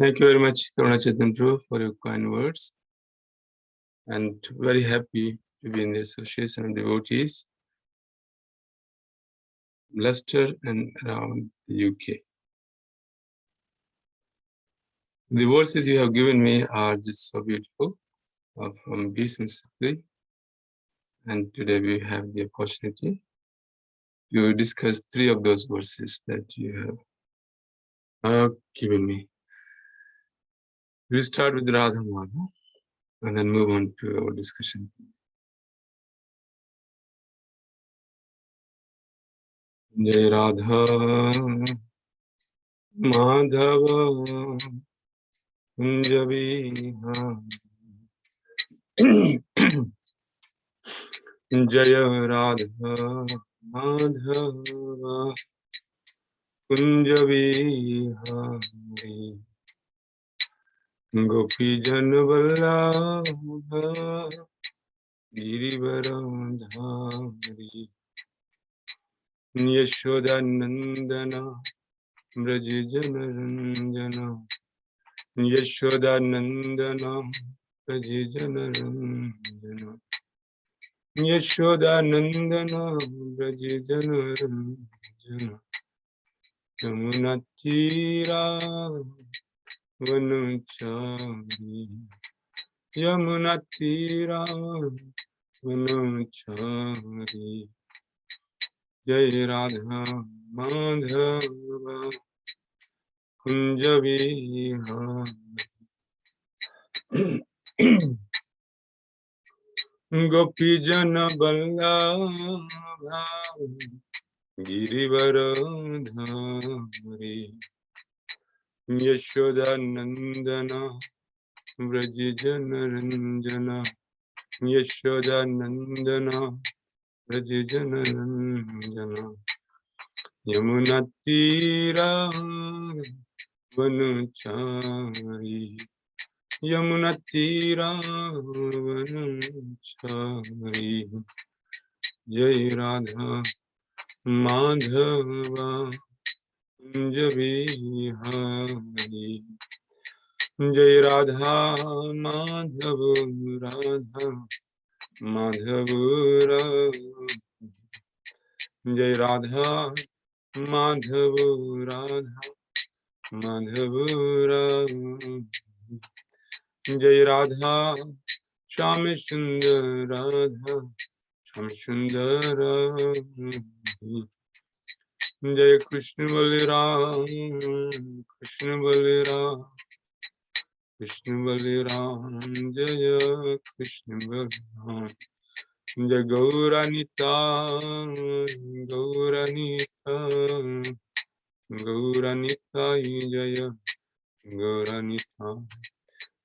Thank you very much, Karunachatan Prabhu, for your kind words. And very happy to be in the association of devotees, Leicester and around the UK. The verses you have given me are just so beautiful from Bhishma Sutri. And today we have the opportunity to discuss 3 of those verses that you have given me. We'll start with Radha Madha and then move on to our discussion. Jai Radha Madhava Kunja Vihara Jaya Radha Madhava Kunja Vihari Gopi Jan Vallabha Girivaradhari Yashoda Nandana Brajijana Ranjana Yashoda Nandana Brajijana Ranjana Yashoda Nandana Brajijana Ranjana Yamuna Tira Vanuchari Yamuna Tira Vanuchari Jai Radha Madhava Kunja Vihari Gopi Jana Vallabha Girivaradhari Yashoda Nandana Brajijana Ranjana Yashoda Nandana Brajijana Ranjana Yamuna Tira Vanuchari Yamuna Tira Vanuchari Jai Radha Madhava Kunja Vihari Jai Radha Madhava Radha Madhava Jai Radha Madhava Radha Madhava Jai Radha Shami Sundar Radha Shami Sundar Jai Krishna Baliram Krishna Baliram Krishna Baliram Jaya Krishna Baliram Jai Gauranita Gauranita Gauranita Jaya Gauranita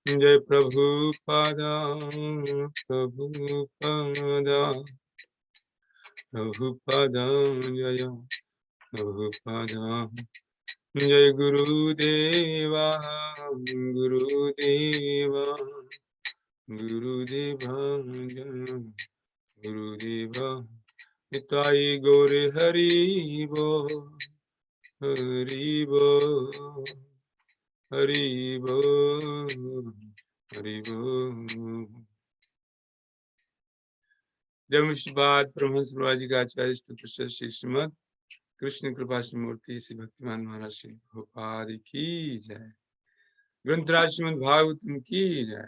Jai Prabhupada Prabhupada Prabhupada Jaya Prabhupada Jai Guru Deva Guru Deva Guru Deva Jaya Guru Deva Nitai Gauri Hari Bo Hari Bo Hari Bo Hari Bo जय मुर्शिदाबाद परमहंस प्रभु जी का आचार्य श्री श्रीमद कृष्ण कृपा श्री मूर्ति श्री भक्तिमान महाराज श्री प्रभुपाद की जय ग्रंथराज श्रीमद् भागवतम की जय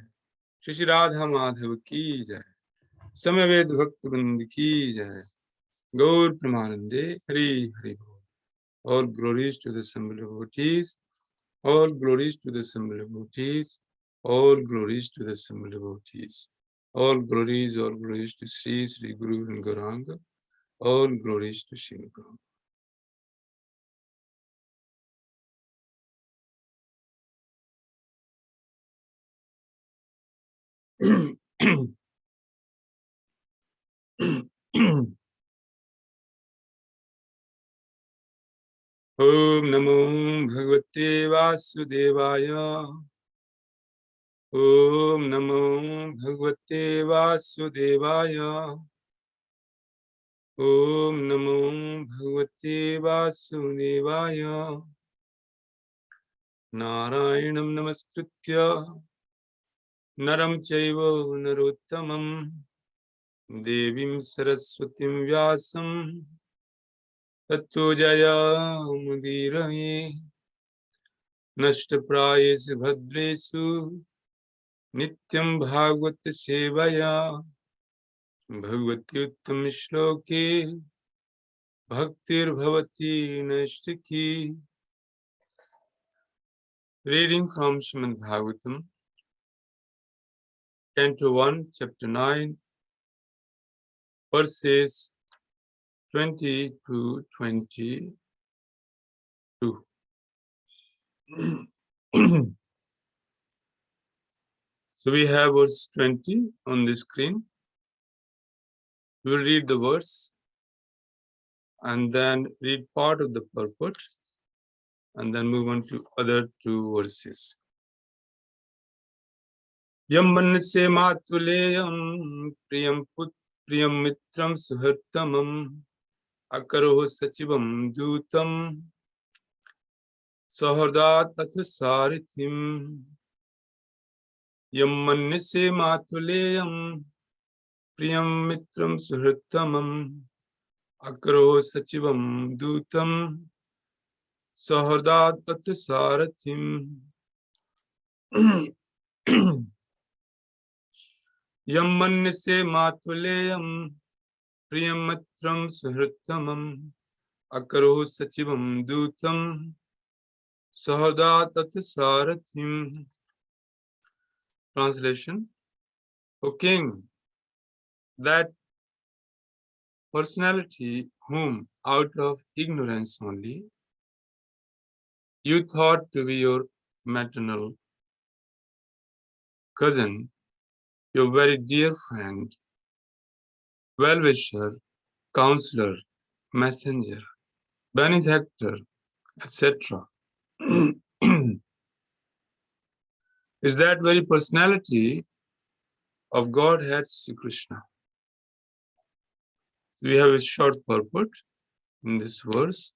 श्री राधा माधव की जय समवेद भक्त वृंद की जय गौर प्रेमानंदे हरि हरि बोल all glories to the assembled devotees all glories to the assembled devotees all glories to the assembled devotees all glories to Sri Guru and Gauranga all glories to Sri Guru. Om Namo Bhagavate Vasudevaya Om Namo Bhagavate Vasudevaya Om Namo Bhagavate Vasudevaya Narayanam namaskritya naram chaiva narottamam devim saraswatim vyasam tatto jayamudiraye nashtaprayeshu bhadresu nityam bhagavata sevaya bhagavati uttam shloke bhaktir bhavati nashtaki. Reading from Srimad Bhagavatam, Canto 1, Chapter 9, verses 20 to 22. So we have verse 20 on the screen. We will read the verse and then read part of the purport and then move on to other two verses. Yam manse matuleyam priyam mitram suhartamam akaroh sachivam dutam sahardat athasarithim. Yam manse matuleyam priyam mitram suhartamam akaroh sachivam dutam sahardat athasarithim. Yam manse matuleyam priyam mitram suhartamam akaroh sachivam dutam sahadat sarathim. Translation: O King, that personality whom out of ignorance only you thought to be your maternal cousin, your very dear friend, well-wisher, counselor, messenger, benefactor, etc. is that very personality of Godhead Sri Krishna. We have a short purport in this verse.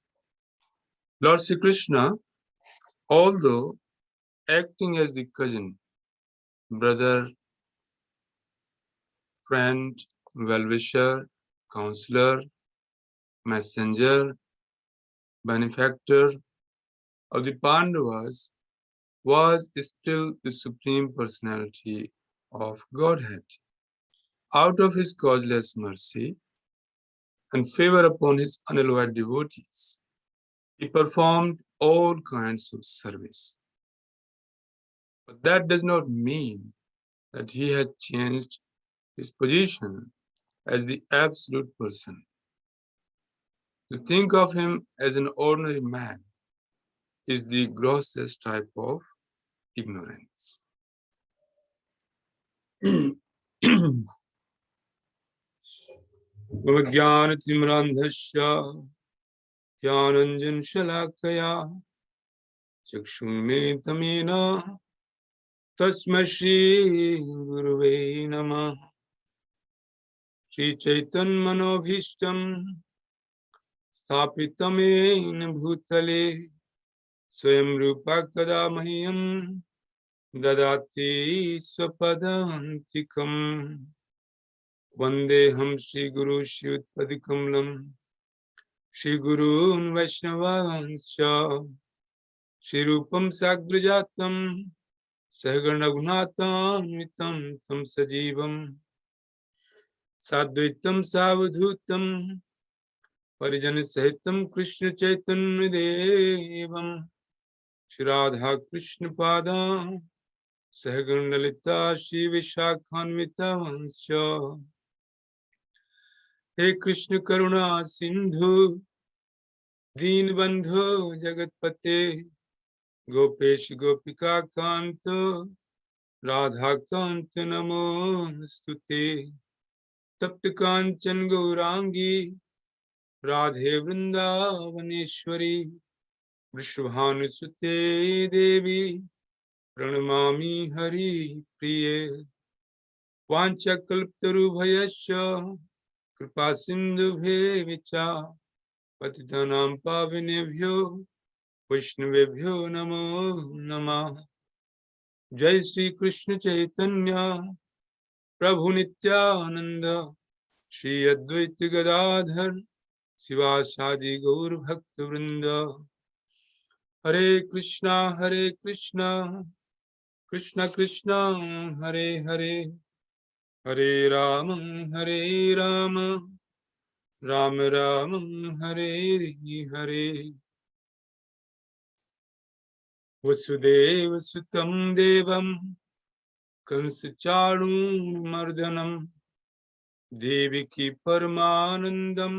Lord Sri Krishna, although acting as the cousin, brother, friend, well-wisher, counselor, messenger, benefactor of the Pandavas, was still the Supreme Personality of Godhead. Out of his causeless mercy and favor upon his unalloyed devotees, he performed all kinds of service. But that does not mean that he had changed his position as the absolute person. To think of him as an ordinary man is the grossest type of ignorance. Jnanatimirandhasya jnananjan shalakaya chakshunmetamena tasmai Shri Gurave Namah. Shri Chaitanya Manobhishtam Sthapitam Yen Bhutale Swayam Rupa Kada Mahyam Dadati Swapadantikam. Vandeham Shri Guru Shri Utpadikamalam Shri Gurun Vaishnavanscha Shri Rupam Sagrajatam Sahaganaghunatam Vitam Tam Sajivam Sadvaitam Savadhutam Parijana Sahitam Krishna Chaitanya Devam Shri Radha Krishna Pada Sahaganalita Shri Vishakhanvitanscha. He Krishna Karuna Sindhu Deenbandhu Jagatpate Gopesh Gopika Kanto Radha Kanta Namostute. Tapta Kanchan Gaurangi Radhe Vrindavaneshwari Vrishabhanusute Devi Pranamami Hari Priye. Vancha Kalptarubhayasya Kripa Sindhu Bhevicha Patitanam Pavinebhyo Vaishnavebhyo Namo Namah. Jai Shri Krishna Chaitanya Prabhu Nityananda Shri Advaita Gadadhar Sivasadi Gaur Bhakta Vrinda. Hare Krishna Krishna Krishna Hare Hare Hare Rama Rama Rama Hare Hare. Vasudeva Sutam Devam Kansacharunmardanam Deviki Paramanandam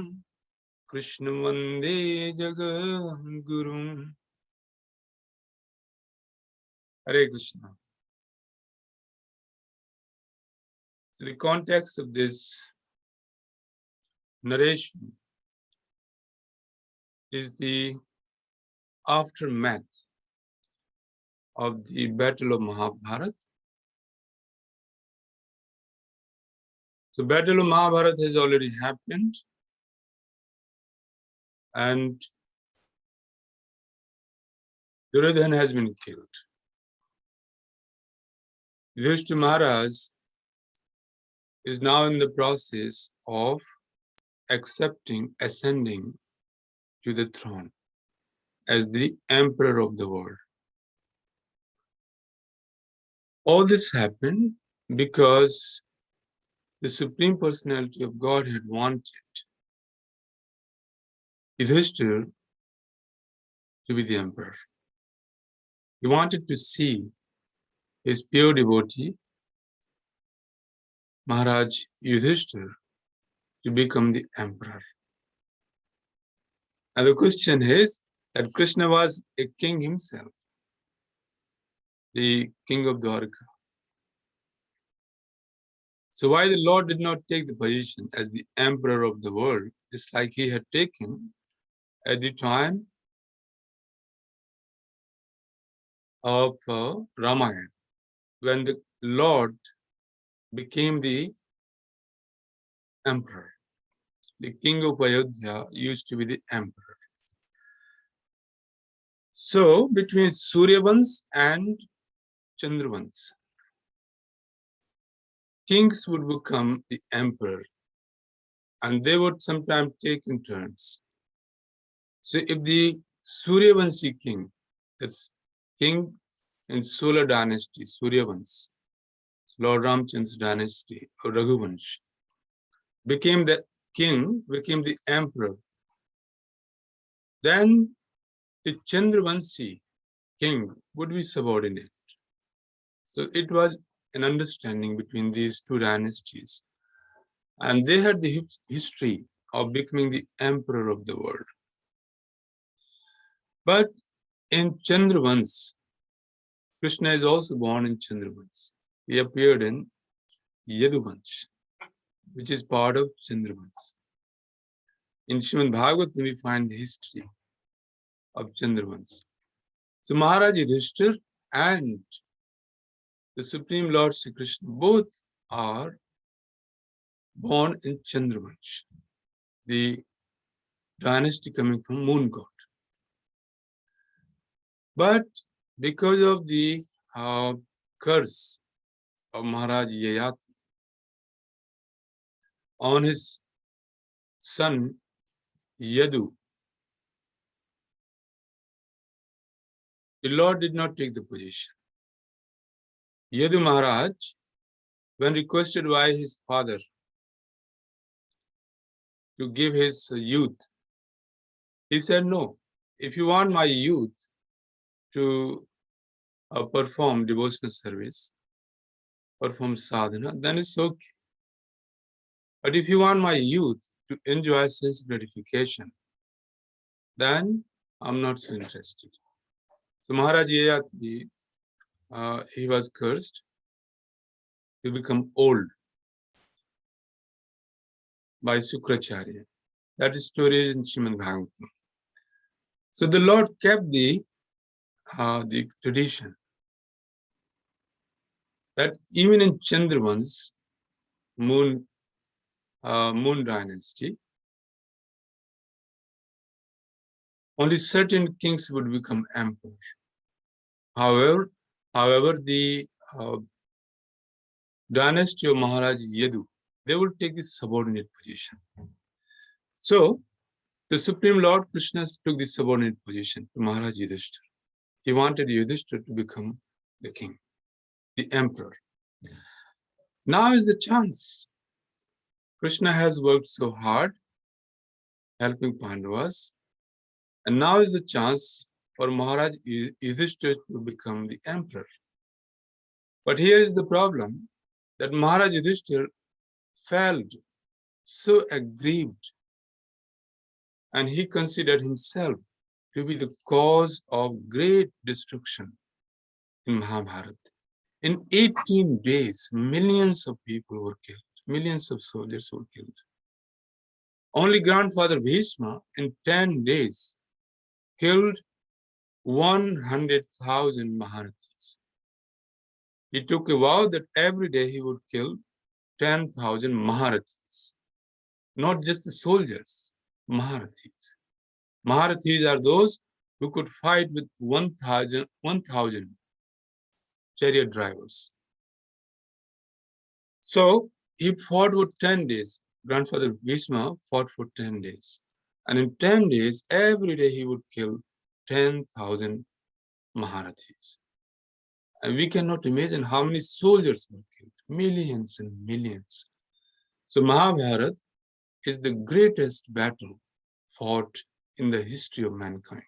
Krishna Vande Jagadgurum. Hare Krishna. So the context of this narration is the aftermath of the Battle of Mahabharata. So Battle of Mahabharata has already happened, and Duryodhana has been killed. Yudhishthira Maharaj is now in the process of ascending to the throne as the emperor of the world. All this happened because the Supreme Personality of Godhead wanted Yudhishthira to be the emperor. He wanted to see his pure devotee, Maharaj Yudhishthira, to become the emperor. And the question is that Krishna was a king himself, the king of Dwarka. So why the Lord did not take the position as the emperor of the world, just like he had taken at the time of Ramayana, when the Lord became the emperor. The king of Ayodhya used to be the emperor. So between Suryavans and Chandravans, kings would become the emperor, and they would sometimes take in turns. So if the Suryavanshi king, that's king in solar dynasty, Suryavans, Lord Ramchandra's dynasty, or Raghuvansh, became the king, became the emperor, then the Chandravanshi king would be subordinate. So it was an understanding between these two dynasties. And they had the history of becoming the emperor of the world. But in Chandravans, Krishna is also born in Chandravans. He appeared in Yaduvansh, which is part of Chandravans. In Srimad Bhagavatam, we find the history of Chandravans. So Maharaj Yudhishthira and the Supreme Lord Sri Krishna both are born in Chandravansh, the dynasty coming from moon god. But because of the curse of Maharaj Yayati on his son Yadu, the Lord did not take the position. Yadu Maharaj, when requested by his father to give his youth, he said, no, if you want my youth to perform devotional service, perform sadhana, then it's okay. But if you want my youth to enjoy sense gratification, then I'm not so interested. So Maharaj Yayati, he was cursed to become old by Sukracharya. That story is in Srimad Bhagavatam. So the Lord kept the tradition that even in Chandravan's moon dynasty, Only certain kings would become emperor. However, the dynasty of Maharaj Yadu, they will take the subordinate position. So, the Supreme Lord Krishna took the subordinate position to Maharaj Yudhishthira. He wanted Yudhishthira to become the king, the emperor. Now is the chance. Krishna has worked so hard helping Pandavas, and now is the chance for Maharaj Yudhishthira to become the emperor. But here is the problem, that Maharaj Yudhishthira felt so aggrieved, and he considered himself to be the cause of great destruction in Mahabharata. In 18 days, millions of people were killed, millions of soldiers were killed. Only grandfather Bhishma, in 10 days, killed 100,000 Maharathis. He took a vow that every day he would kill 10,000 Maharathis, not just the soldiers, Maharathis. Maharathis are those who could fight with 1,000 chariot drivers. So he fought for 10 days. Grandfather Bhishma fought for 10 days. And in 10 days, every day he would kill 10,000 Maharathis. And we cannot imagine how many soldiers were killed, millions and millions. So Mahabharata is the greatest battle fought in the history of mankind.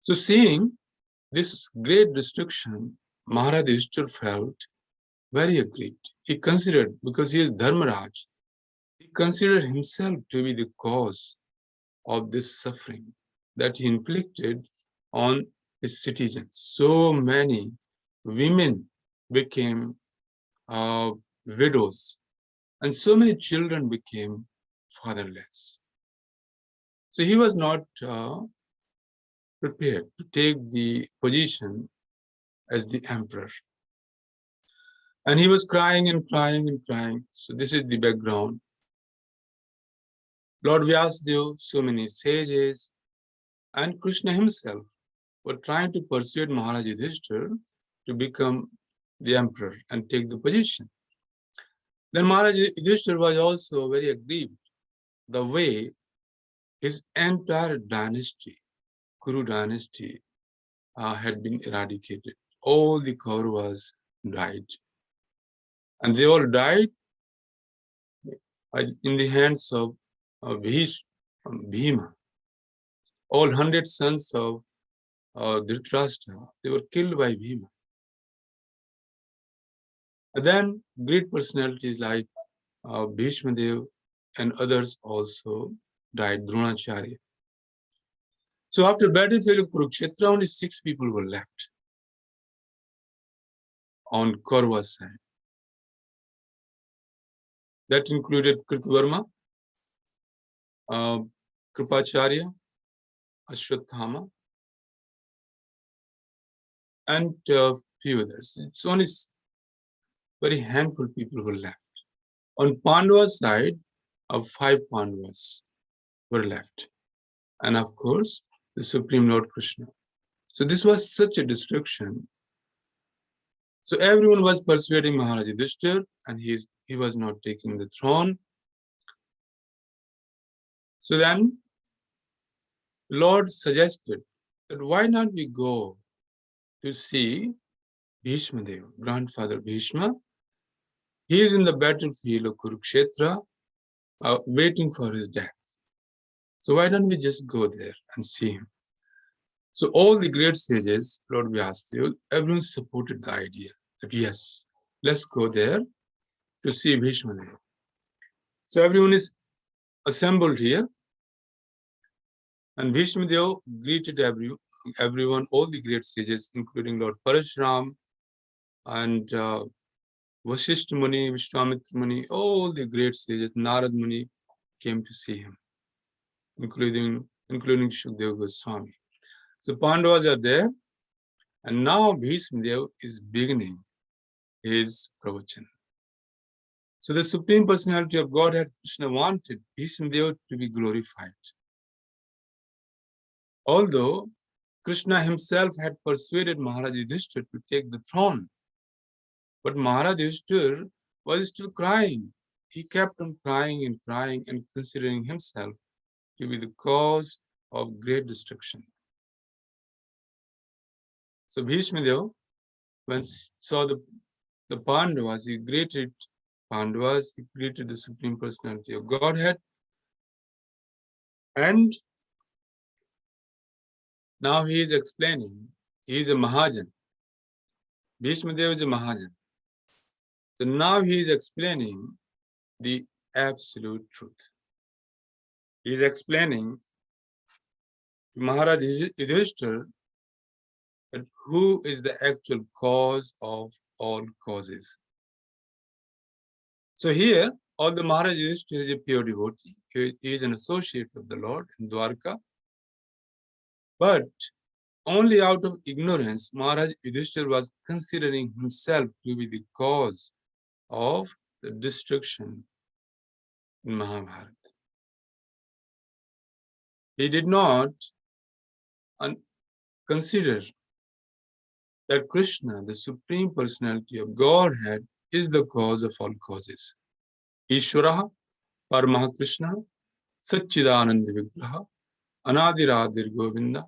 So seeing this great destruction, Maharaj Yudhishthira felt very aggrieved. He considered, because he is Dharmaraj, he considered himself to be the cause of this suffering that he inflicted on his citizens. So many women became widows, and so many children became fatherless. So he was not prepared to take the position as the emperor. And he was crying and crying and crying. So this is the background. Lord Vyasadeva, so many sages, and Krishna himself were trying to persuade Maharaj Yudhishthira to become the emperor and take the position. Then Maharaj Yudhishthira was also very aggrieved the way his entire dynasty, Kuru dynasty, had been eradicated. All the Kauravas died. And they all died in the hands of Bhima. All 100 sons of Dhritarashtra, they were killed by Bhima. And then great personalities like Bhishma Dev and others also died, Dronacharya. So after battlefield of Kurukshetra, only 6 people were left on Kaurava's side. That included Kritavarma, Kripacharya, Ashwatthama, and a few others. It's only very handful of people were left. On Pandava's side, 5 Pandavas were left. And of course, the Supreme Lord Krishna. So this was such a destruction. So everyone was persuading Maharaj Yudhishthira, and he was not taking the throne. So then, Lord suggested that why not we go to see Bhishma Deva, grandfather Bhishma. He is in the battlefield of Kurukshetra, waiting for his death. So why don't we just go there and see him? So all the great sages, Lord Vyasadeva, everyone supported the idea that yes, let's go there to see Bhishma Deva. So everyone is assembled here, and Bhishma Deva greeted everyone, all the great sages, including Lord Parashuram and Vasishtha Muni, Vishwamitra Muni, all the great sages, Narad Muni came to see him, including Shukadeva Goswami. So Pandavas are there, and now Bhishma Deva is beginning his pravachan. So the Supreme Personality of Godhead, Krishna, wanted Bhishma Deva to be glorified. Although Krishna himself had persuaded Maharaj Yudhishthira to take the throne, but Maharaj Yudhishthira was still crying. He kept on crying and considering himself to be the cause of great destruction. So Bhishma Deva, when saw the Pandavas, he greeted Pandavas, he greeted the Supreme Personality of Godhead, and now he is explaining, he is a Mahajan. Bhishma Deva is a Mahajan. So now he is explaining the absolute truth. He is explaining to Maharaj Yudhishthira that who is the actual cause of all causes. So here, although Maharaj Yudhishthira is a pure devotee, he is an associate of the Lord in Dwarka, but only out of ignorance, Maharaj Yudhishthira was considering himself to be the cause of the destruction in Mahabharata. He did not consider that Krishna, the Supreme Personality of Godhead, is the cause of all causes. Ishvara, Paramaha Krishna, Satchidananda Vigraha, Anadiradir Govinda,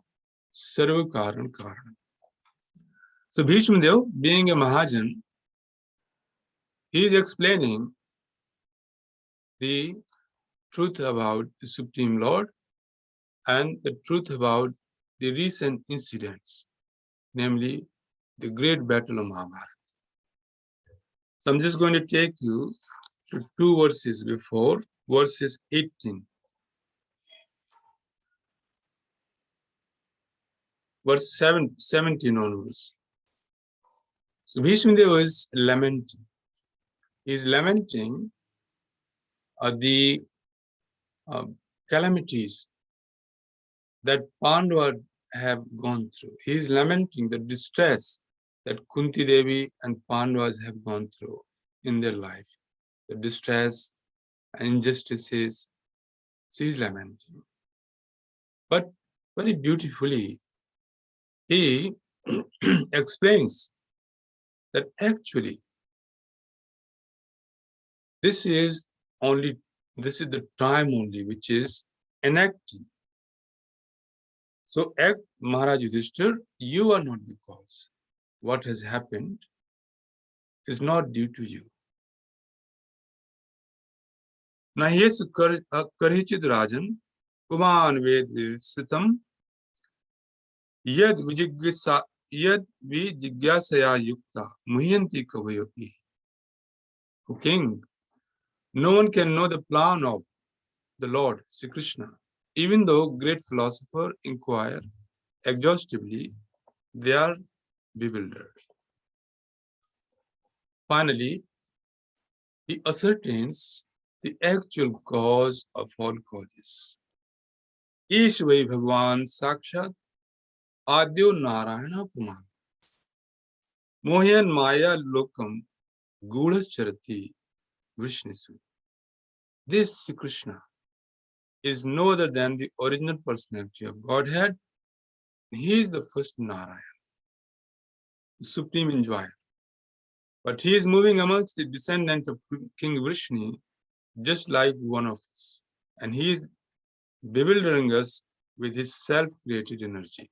Sarva Karan Karan. So Bhishma Deva, being a Mahajan, he is explaining the truth about the Supreme Lord and the truth about the recent incidents, namely the great battle of Mahabharata. So I'm just going to take you to two verses before, verses 18. Verse 17 onwards. So Bhishma Deva is lamenting. He is lamenting the calamities that Pandavas have gone through. He is lamenting the distress that Kunti Devi and Pandavas have gone through in their life. The distress and injustices. She is lamenting. But very beautifully, he explains that actually this is the time only which is enacting. So act, Maharaj Yudhishthira, you are not the cause. What has happened is not due to you. Nahesu karhichid rajan, kuman ved vidsitam, yad vijigyasaya yukta, muhyanti kavayopi. O king, no one can know the plan of the Lord, Sri Krishna. Even though great philosophers inquire exhaustively, they are bewildered. Finally, he ascertains the actual cause of all causes. Ishvai Bhagwan Sakshat Adyo Narayana Puman Mohyan Maya Lokam Gudas Charati Vishnisu. This Krishna is no other than the original personality of Godhead. He is the first Narayana, the supreme enjoyer. But he is moving amongst the descendant of King Vishnu, just like one of us. And he is bewildering us with his self-created energy.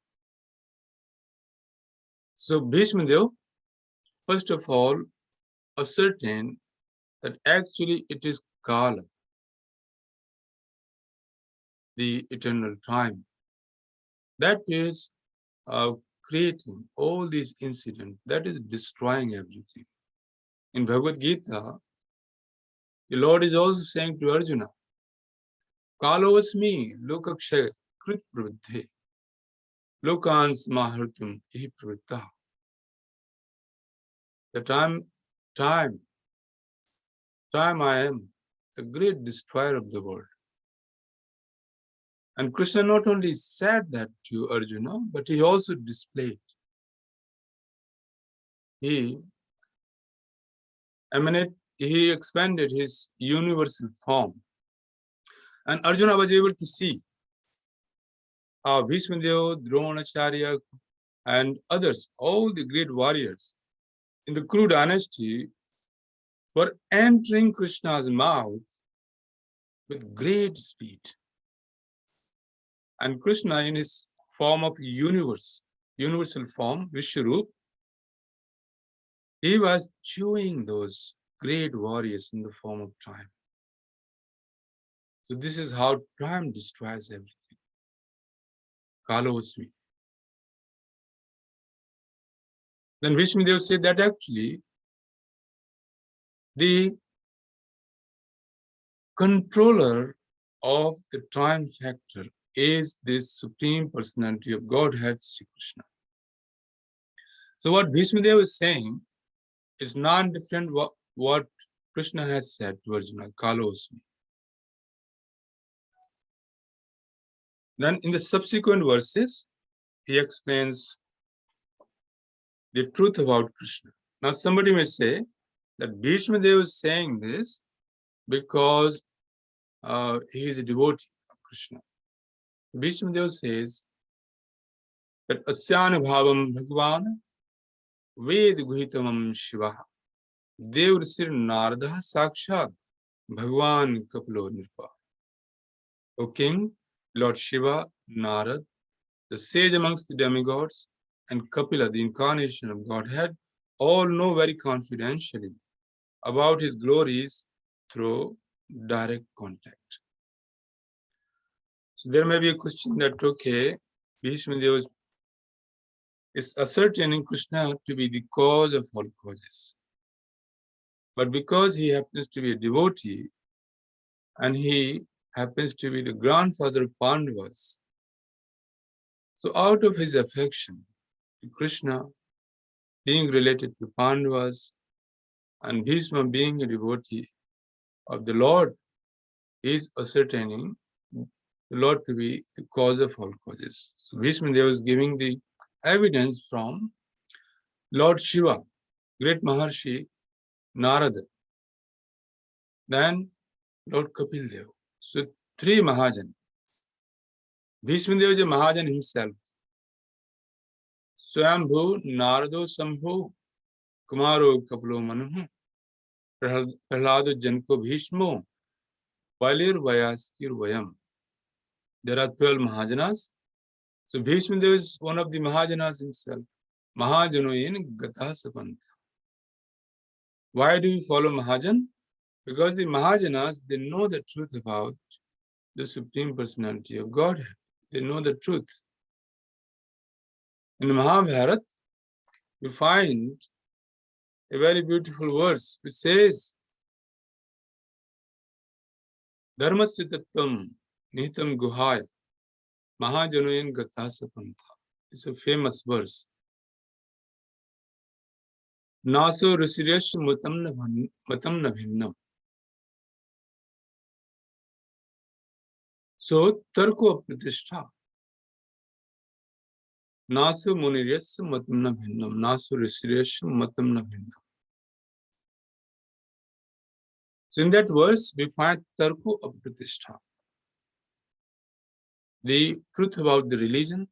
So Bhishma Deva, first of all, ascertain that actually it is Kala, the eternal time, that is creating all these incidents, that is destroying everything. In Bhagavad Gita, the Lord is also saying to Arjuna, Kalovasmi lokakshay krit pravriddhe lokans mahartum ihi pravritta. The time I am the great destroyer of the world. And Krishna not only said that to Arjuna, but he also displayed. He expanded his universal form. And Arjuna was able to see Bhishmadeva, Dronacharya, and others, all the great warriors in the Kuru dynasty, were entering Krishna's mouth with great speed. And Krishna, in his form of universal form, Vishwarup, he was chewing those great warriors in the form of time. So this is how time destroys everything. Kalosmi. Then Vishnudev said that actually the controller of the time factor is this Supreme Personality of Godhead, Sri Krishna. So what Bhishmadev is saying is non-different what Krishna has said to Arjuna, Kalosmi. Then in the subsequent verses, he explains the truth about Krishna. Now somebody may say that Bhishmadev is saying this because he is a devotee of Krishna. Bhishmadev says that Asyana Bhavam Bhagwan Ved Guhitamam Shiva Dev Sir Narada Sakshat Bhagwan Kapilo Nirpa. O King, Lord Shiva, Narad, the sage amongst the demigods, and Kapila, the incarnation of Godhead, all know very confidentially about his glories through direct contact. So there may be a question that, okay, Bhishmadev is ascertaining Krishna to be the cause of all causes. But because he happens to be a devotee and he happens to be the grandfather of Pandavas, so out of his affection to Krishna, being related to Pandavas, and Bhishma being a devotee of the Lord, is ascertaining the Lord to be the cause of all causes. So Bhishma Dev is giving the evidence from Lord Shiva, great Maharshi Narada, then Lord Kapil Dev. So three Mahajan. Bhishma Dev is a Mahajan himself. Swayambhu, Narado Sambhu, Kumaro Kapilo Manu, Prahlado Janko Bhishmo, Valir Vayaskir Vayam. There are 12 Mahajanas. So Bhishma Dev is one of the Mahajanas himself. Mahajanoin Gata Sapantha. Why do we follow Mahajan? Because the Mahajanas, they know the truth about the Supreme Personality of Godhead. They know the truth. In Mahabharata, you find a very beautiful verse which says, Dharmasya Tattvam Nihitam Guhaya Mahajanoin Gata Sapantha. It's a famous verse. Naso Risiryash Matam na Bhinnam. So, Tarko Pratishtha. Naso Muniryash Matam na Bhinnam. Naso Risiryash Matam na Bhinnam. So, in that verse, we find Tarko Pratishtha. The truth about the religion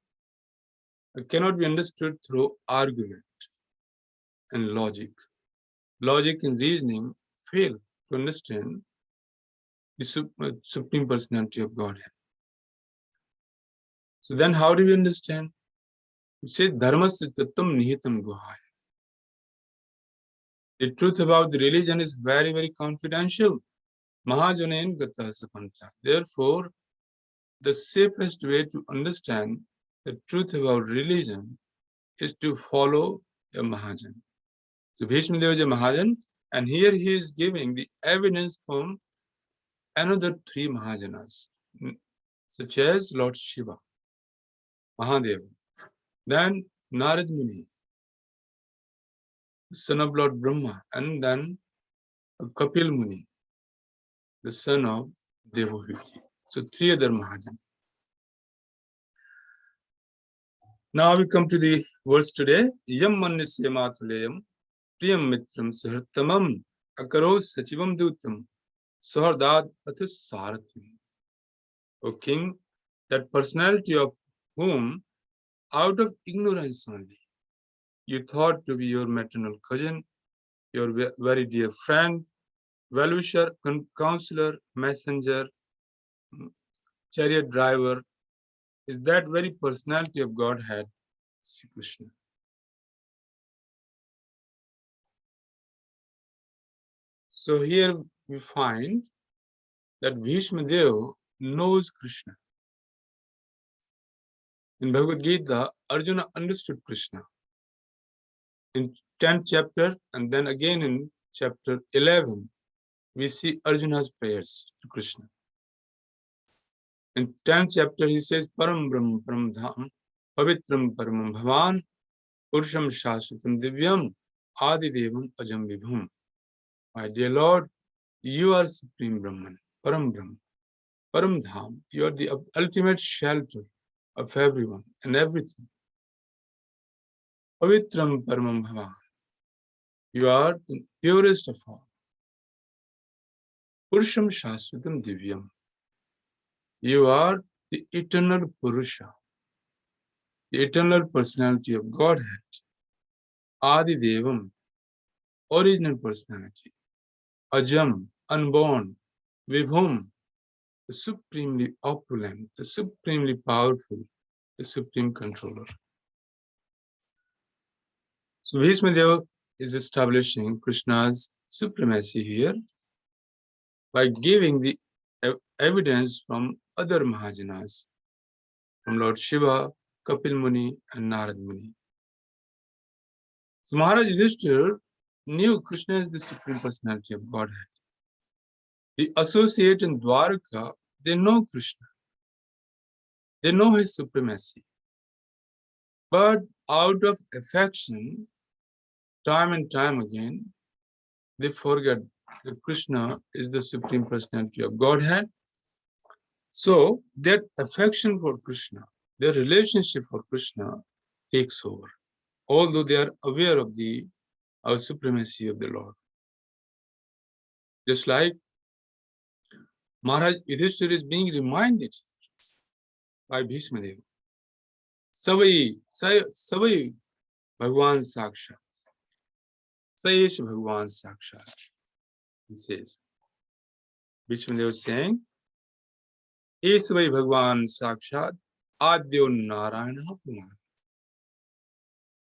cannot be understood through argument and logic. Logic and reasoning fail to understand the Supreme Personality of Godhead. So then how do we understand? We say, Dharmasya Tattvam Nihitam Guhaya. The truth about the religion is very, very confidential. Mahajanen Gata Sapanta. Therefore, the safest way to understand the truth about religion is to follow a Mahajan. So Bhishma Deva is a Mahajan, and here he is giving the evidence from another three Mahajanas, such as Lord Shiva, Mahadeva, then Narad Muni, the son of Lord Brahma, and then Kapil Muni, the son of Devahuti. So three other Mahajan. Now we come to the verse today. Yam Mannisya Matuleyam Priyam Mitram Sahartamam Akaro Sachivam Dutam Sahardad Athus Sarathim. O King, that personality of whom, out of ignorance only, you thought to be your maternal cousin, your very dear friend, well-wisher, counselor, messenger, chariot driver, is that very personality of Godhead, Sri Krishna. So here we find that Bhishma Deva knows Krishna. In Bhagavad Gita, Arjuna understood Krishna. In 10th chapter and then again in chapter 11, we see Arjuna's prayers to Krishna. In 10th chapter, he says, Param Brahma Param Dham, Pavitram Paramam Bhavan, Purusham Shashvatam Divyam, Adi Devam Ajam Vibhum. My dear Lord, you are Supreme Brahman, Param Brahma, Param Dham. You are the ultimate shelter of everyone and everything. Pavitram Paramam Bhavan. You are the purest of all. Purusham Shashvatam Divyam. You are the eternal Purusha, the eternal personality of Godhead. Adi Devam, original personality. Ajam, unborn. Vibhum, the supremely opulent, the supremely powerful, the supreme controller. So Bhishma Deva is establishing Krishna's supremacy here by giving the evidence from other Mahajanas, from Lord Shiva, Kapil Muni, and Narad Muni. So Maharaj Yudhishthira knew Krishna is the supreme personality of Godhead. The associate in Dwarka, they know Krishna. They know his supremacy. But out of affection, time and time again, they forget that Krishna is the supreme personality of Godhead. So their affection for Krishna, their relationship for Krishna takes over, although they are aware of the supremacy of the Lord. Just like Maharaj Yudhishthira is being reminded by Bhishma Deva. Savai Bhagwan Sakshat. Sayesh Bhagwan Sakshat. He says. Bhishma Deva is saying, Esvai Bhagwan Sakshat Adyo Narayana Puman.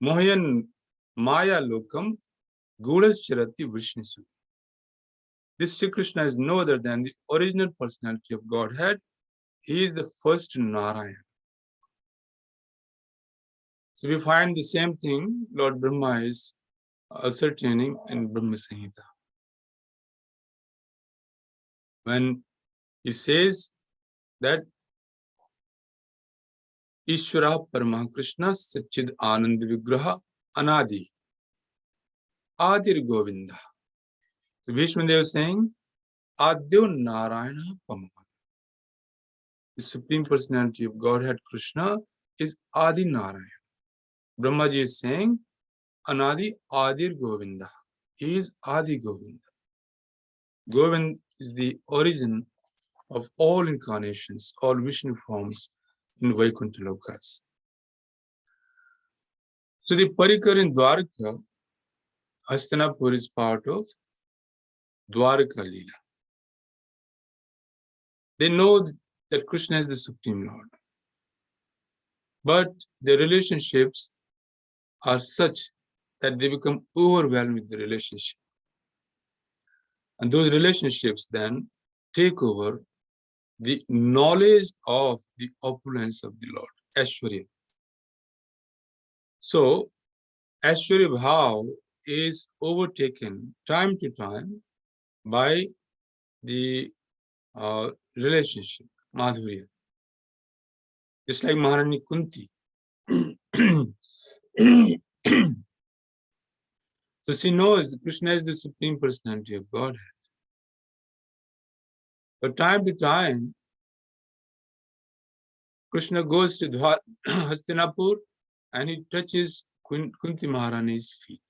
Mohayan Maya Lokam Gudas Charati Vishnisu. This Sri Krishna is no other than the original personality of Godhead. He is the first Narayan. So we find the same thing Lord Brahma is ascertaining in Brahma Samhita. When he says that Ishvara Parama Krishna Sachid Anand Vigraha Anadi Adir Govinda. So Bhishma Deva is saying Adyo Narayana Pamahan. The supreme personality of Godhead Krishna is Adi Narayan. Brahmaji is saying Anadi Adir Govinda. He is Adi Govinda. Govind is the origin of all incarnations, all Vishnu forms in Vaikuntha Lokas. So the Parikar in Dwarka, Hastinapur is part of Dwarka Leela. They know that Krishna is the Supreme Lord. But their relationships are such that they become overwhelmed with the relationship. And those relationships then take over the knowledge of the opulence of the Lord, Aishwarya. So, Aishwarya Bhav is overtaken time to time by the relationship, Madhurya. Just like Maharani Kunti. So she knows that Krishna is the supreme personality of Godhead. But time to time, Krishna goes to Hastinapur and he touches Kunti Maharani's feet.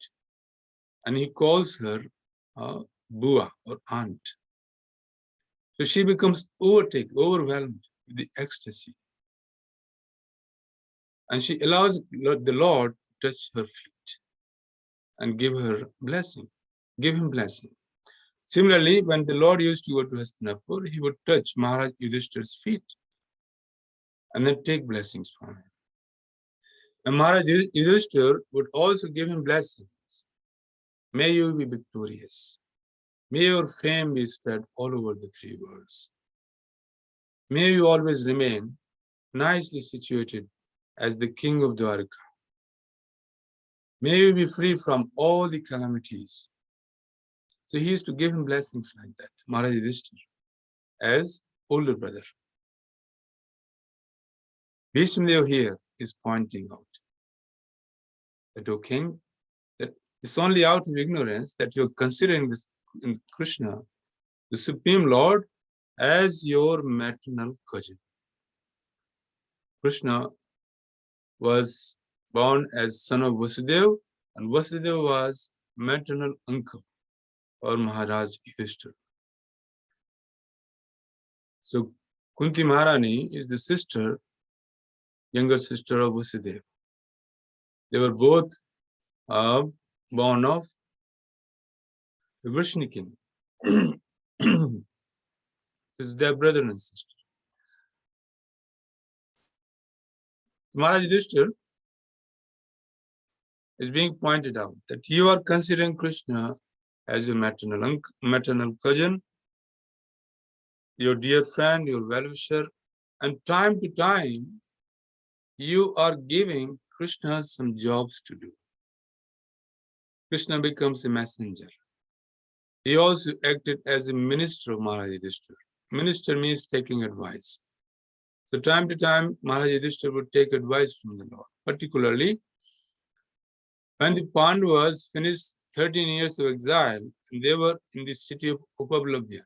And he calls her Bua or aunt. So she becomes overwhelmed with the ecstasy. And she allows the Lord to touch her feet and give her blessing, give him blessing. Similarly, when the Lord used to go to Hastinapur, he would touch Maharaj Yudhishthir's feet and then take blessings from him. And Maharaj Yudhishthir would also give him blessings. May you be victorious. May your fame be spread all over the three worlds. May you always remain nicely situated as the king of Dwarka. May you be free from all the calamities. So he used to give him blessings like that, Maharaj Yudhishthir, as older brother. Bhishma here is pointing out that, O king, that it's only out of ignorance that you're considering this in Krishna, the Supreme Lord, as your maternal cousin. Krishna was born as son of Vasudeva, and Vasudeva was maternal uncle or Maharaj Yudhishthira. So Kunti Maharani is the sister, younger sister of Vasudeva. They were both born of the Vrishni king. It's their brother and sister. Maharaj Yudhishthira is being pointed out that you are considering Krishna as your maternal cousin, your dear friend, your well-wisher, and time to time, you are giving Krishna some jobs to do. Krishna becomes a messenger. He also acted as a minister of Maharaj Yudhishthira. Minister means taking advice. So time to time, Maharaj Yudhishthira would take advice from the Lord, particularly when the Pandavas finished 13 years of exile and they were in the city of Upavlabhya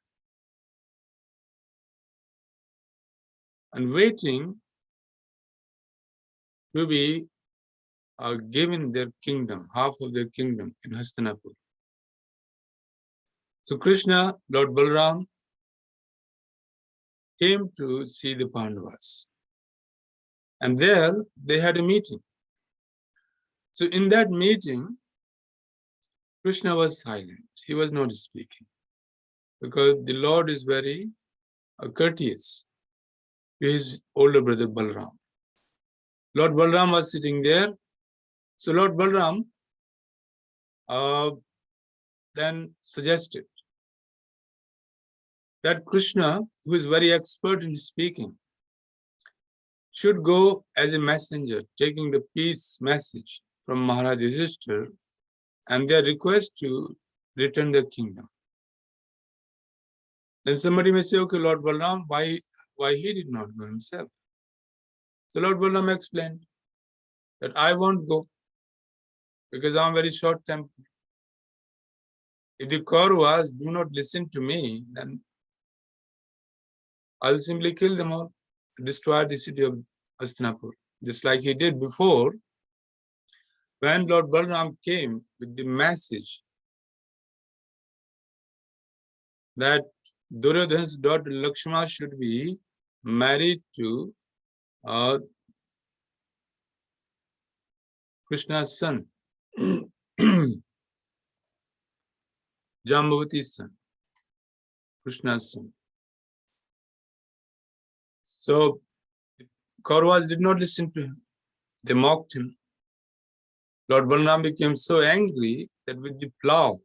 and waiting to be given their kingdom, half of their kingdom in Hastinapur. So Krishna, Lord Balram, came to see the Pandavas. And there they had a meeting. So in that meeting, Krishna was silent. He was not speaking because the Lord is very courteous to his older brother Balram. Lord Balram was sitting there. So Lord Balram then suggested that Krishna, who is very expert in speaking, should go as a messenger, taking the peace message from Maharaj Yudhishthira and their request to return the kingdom. Then somebody may say, okay, Lord Balram, why he did not go himself? So Lord Balram explained that I won't go because I'm very short-tempered. If the Kauravas do not listen to me, then I'll simply kill them all, destroy the city of Hastinapur, just like he did before when Lord Balram came with the message that Duryodhana's daughter Lakshmana should be married to Krishna's son, Jambavati's son, Krishna's son. So Kauravas did not listen to him. They mocked him. Lord Balram became so angry that with the plow,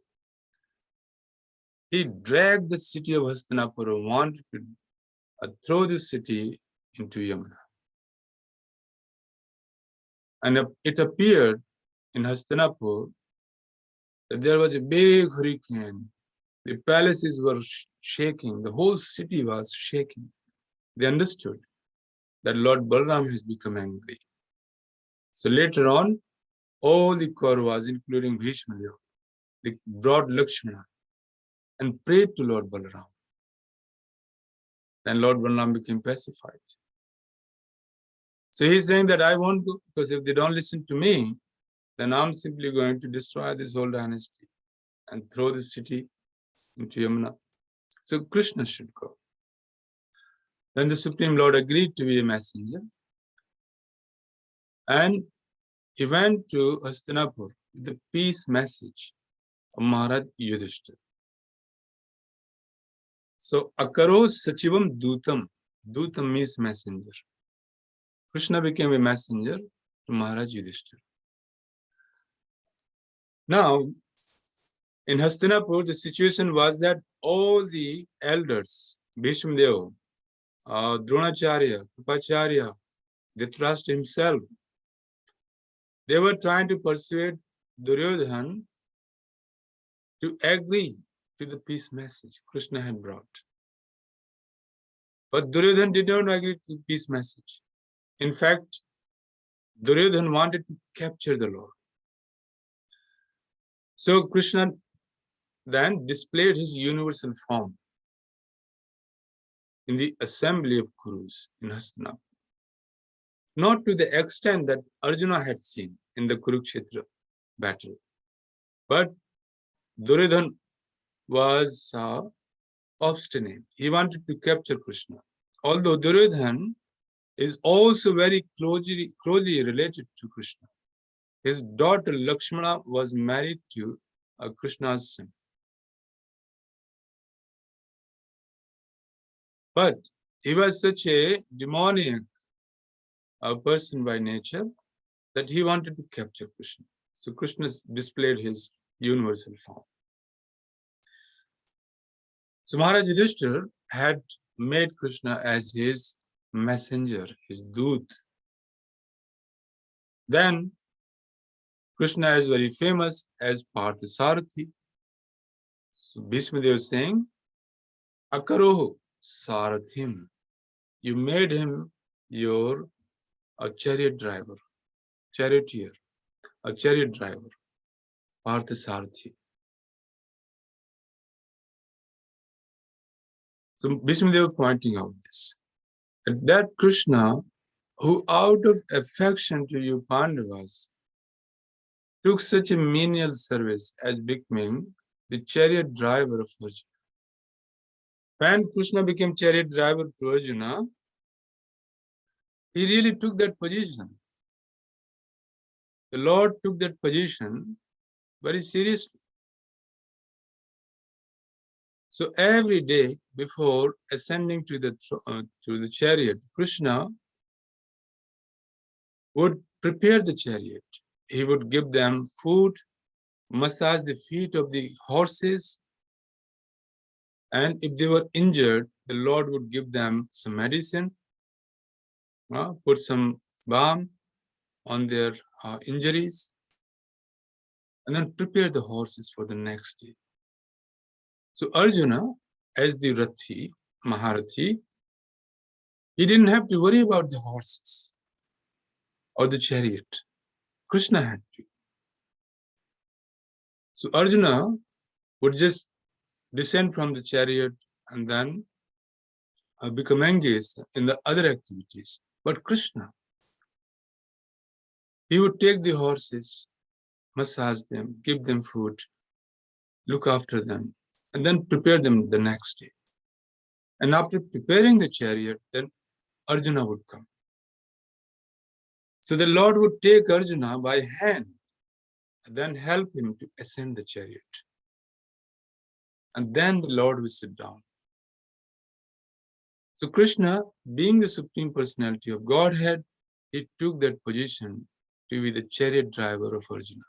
he dragged the city of Hastinapur and wanted to throw the city into Yamuna. And it appeared in Hastinapur that there was a big hurricane. The palaces were shaking. The whole city was shaking. They understood that Lord Balram has become angry. So later on, all the Kauravas, including Bhishma, they brought Lakshmana and prayed to Lord Balram. Then Lord Balram became pacified. So he's saying that I won't go because if they don't listen to me, then I'm simply going to destroy this whole dynasty and throw the city into Yamuna. So Krishna should go. Then the Supreme Lord agreed to be a messenger. And he went to Hastinapur with the peace message of Maharaj Yudhishthira. So, Akaro Sachivam Dutam. Dutam means messenger. Krishna became a messenger to Maharaj Yudhishthira. Now, in Hastinapur, the situation was that all the elders, Bhishma, Dronacharya, Kripacharya, Dhritarashtra himself, they were trying to persuade Duryodhana to agree to the peace message Krishna had brought. But Duryodhana did not agree to the peace message. In fact, Duryodhana wanted to capture the Lord. So Krishna then displayed his universal form in the assembly of Kurus in Hastinapur. Not to the extent that Arjuna had seen in the Kurukshetra battle. But Duryodhana was obstinate. He wanted to capture Krishna. Although Duryodhana is also very closely related to Krishna. His daughter Lakshmana was married to Krishna's son. But he was such a demoniac person by nature that he wanted to capture Krishna. So Krishna displayed his universal form. So Maharaj Yudhishthira had made Krishna as his messenger, his doot. Then Krishna is very famous as Parthasarathi. So Bhishma Dev is saying, Akaroho Sarathim. You made him your chariot driver, charioteer, a chariot driver, Parthasarathi. So Bhishma Dev pointing out this. That Krishna, who out of affection to you Pandavas, took such a menial service as becoming the chariot driver of Arjuna. When Krishna became chariot driver to Arjuna, he really took that position. The Lord took that position very seriously. So every day before ascending to the chariot, Krishna would prepare the chariot. He would give them food, massage the feet of the horses, and if they were injured, the Lord would give them some medicine, put some balm on their injuries, and then prepare the horses for the next day. So Arjuna, as the Rathi, Maharathi, he didn't have to worry about the horses or the chariot. Krishna had to. So Arjuna would just descend from the chariot and then become engaged in the other activities. But Krishna, he would take the horses, massage them, give them food, look after them, and then prepare them the next day. And after preparing the chariot, then Arjuna would come. So the Lord would take Arjuna by hand and then help him to ascend the chariot. And then the Lord will sit down. So Krishna, being the Supreme Personality of Godhead, he took that position to be the chariot driver of Arjuna.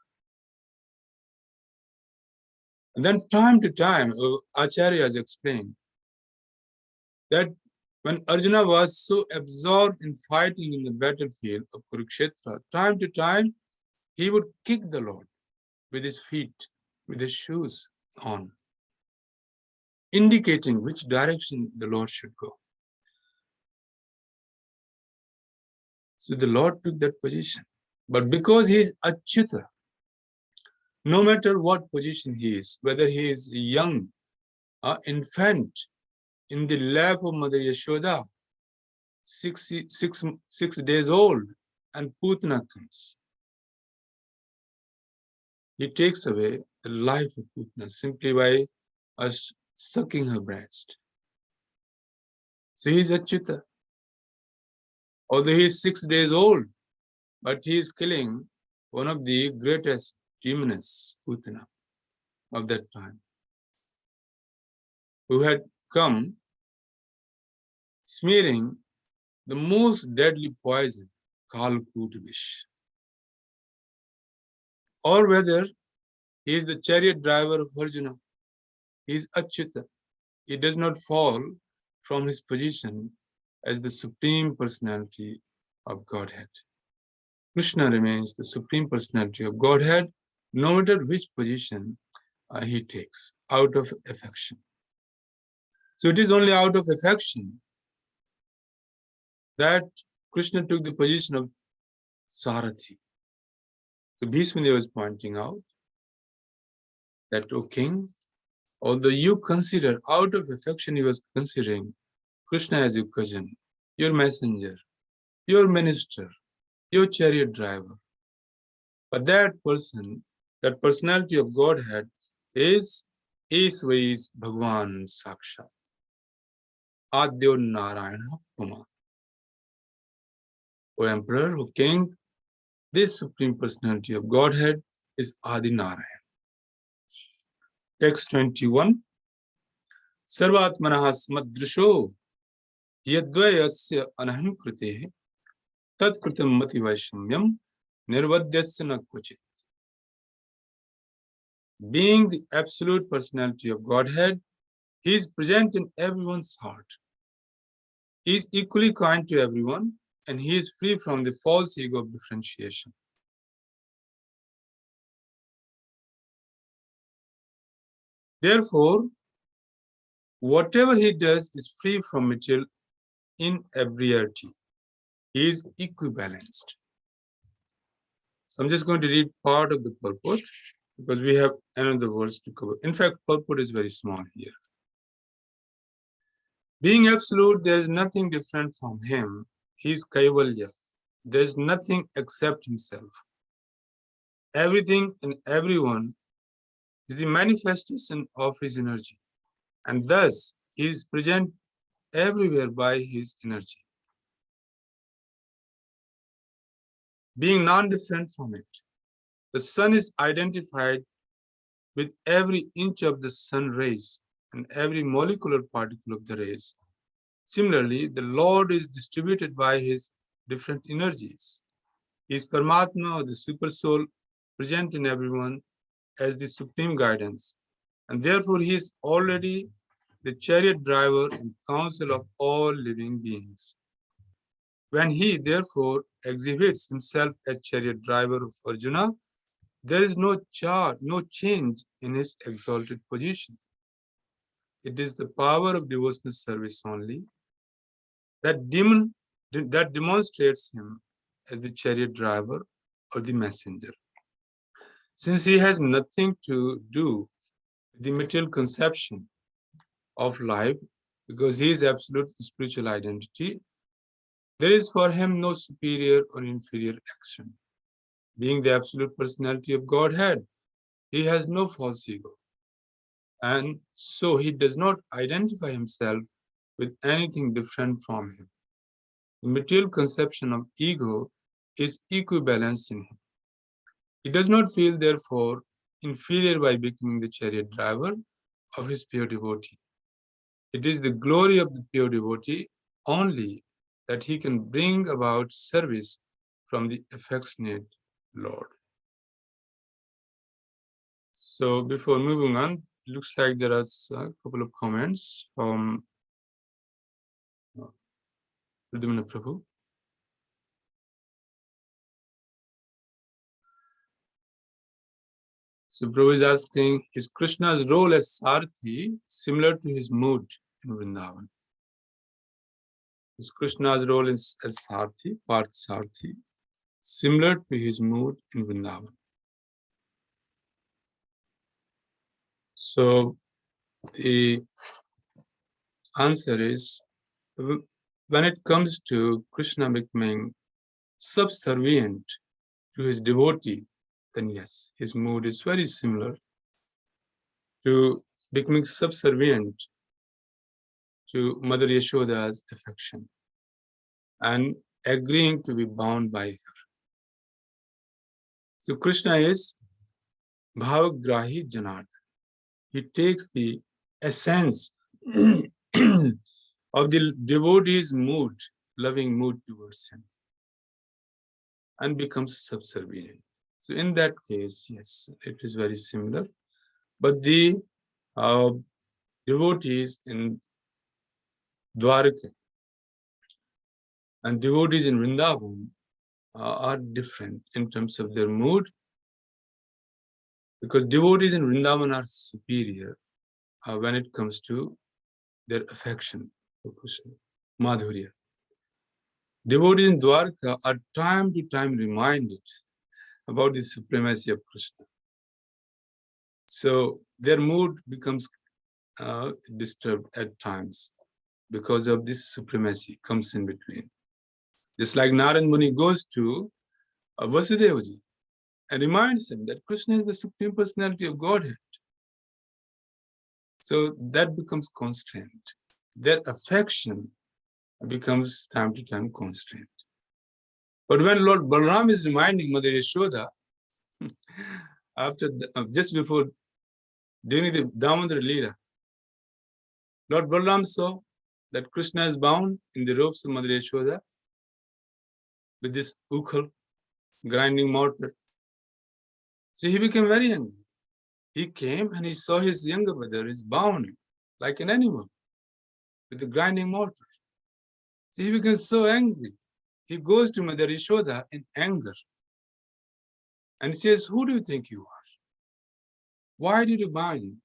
And then time to time, Acharyas explained that when Arjuna was so absorbed in fighting in the battlefield of Kurukshetra, time to time, he would kick the Lord with his feet, with his shoes on, indicating which direction the Lord should go. So the Lord took that position. But because he is Achyuta, no matter what position he is, whether he is young, infant, in the lap of Mother Yashoda, 6 days old, and Putana comes. He takes away the life of Putana simply by us sucking her breast. So he is Achyuta. Although he is 6 days old, but he is killing one of the greatest demons, Putana, of that time, who had come smearing the most deadly poison, Kalkut Vish. Or whether he is the chariot driver of Arjuna, he is Achyuta. He does not fall from his position as the Supreme Personality of Godhead. Krishna remains the Supreme Personality of Godhead, no matter which position he takes, out of affection. So it is only out of affection that Krishna took the position of Sarathi. So Bhishmadev was pointing out that, O king, although you consider, out of affection, he was considering Krishna as your cousin, your messenger, your minister, your chariot driver. But that person, that personality of Godhead is Ishwaris Bhagwan Sakshat. Adyo Narayana Puma. O Emperor, O King, this Supreme Personality of Godhead is Adi Narayan. Text 21. Sarvatmanaha smadrisho yadvayasya anaham kritehe tat kritam mati vaishamyam nirvadyasya na kvachit. Being the absolute personality of Godhead, he is present in everyone's heart. He is equally kind to everyone, and he is free from the false ego of differentiation. Therefore, whatever he does is free from material inebriety. He is equibalanced. So I'm just going to read part of the purport because we have another verse to cover. In fact, purport is very small here. Being absolute, there is nothing different from him. He is Kaivalya. There is nothing except himself. Everything and everyone is the manifestation of his energy, and thus he is present everywhere by his energy. Being non-different from it, the sun is identified with every inch of the sun rays and every molecular particle of the rays. Similarly, the Lord is distributed by his different energies. He is Paramatma, or the super soul, present in everyone as the supreme guidance, and therefore he is already the chariot driver and counsel of all living beings. When he therefore exhibits himself as chariot driver of Arjuna, there is no change in his exalted position. It is the power of devotional service only that demonstrates him as the chariot driver or the messenger. Since he has nothing to do with the material conception of life, because he is absolute spiritual identity, there is for him no superior or inferior action. Being the absolute personality of Godhead, he has no false ego. And so he does not identify himself with anything different from him. The material conception of ego is equibalanced in him. He does not feel, therefore, inferior by becoming the chariot driver of his pure devotee. It is the glory of the pure devotee only that he can bring about service from the affectionate Lord. So before moving on, it looks like there are a couple of comments from Prabhu. So Prabhu is asking, is Krishna's role as Sarthi similar to his mood in Vrindavan? Is Krishna's role as Sarthi, Parth Sarthi, similar to his mood in Vrindavan? So the answer is, when it comes to Krishna becoming subservient to his devotee, then yes, his mood is very similar to becoming subservient to Mother Yashoda's affection and agreeing to be bound by her. So Krishna is Bhavagrahi Janardhan. He takes the essence of the devotee's mood, loving mood towards him, and becomes subservient. So in that case, yes, it is very similar. But the devotees in Dwaraka and devotees in Vrindavan are different in terms of their mood, because devotees in Vrindavan are superior when it comes to their affection for Krishna, Madhurya. Devotees in Dwarka are time to time reminded about the supremacy of Krishna. So their mood becomes disturbed at times because of this supremacy comes in between. Just like Narad Muni goes to Vasudevaji and reminds him that Krishna is the Supreme Personality of Godhead. So that becomes constraint. Their affection becomes time to time constraint. But when Lord Balaram is reminding Mother Yashoda, after just before during the Damodar Leela, Lord Balaram saw that Krishna is bound in the ropes of Mother Yashoda with this ukhal, grinding mortar. So he became very angry. He came and he saw his younger brother is bound like an animal with the grinding mortar. So he became so angry. He goes to Mother Yashoda in anger and says, "Who do you think you are? Why did you bind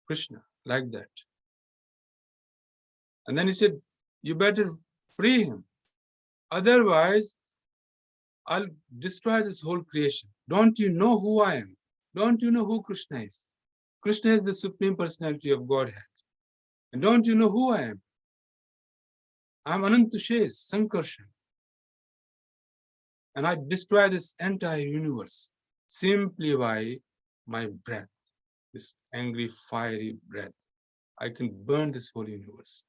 Krishna like that?" And then he said, "You better free him. Otherwise, I'll destroy this whole creation. Don't you know who I am? Don't you know who Krishna is? Krishna is the Supreme Personality of Godhead. And don't you know who I am? I'm Anantushes, Sankarshan. And I destroy this entire universe simply by my breath, this angry, fiery breath. I can burn this whole universe."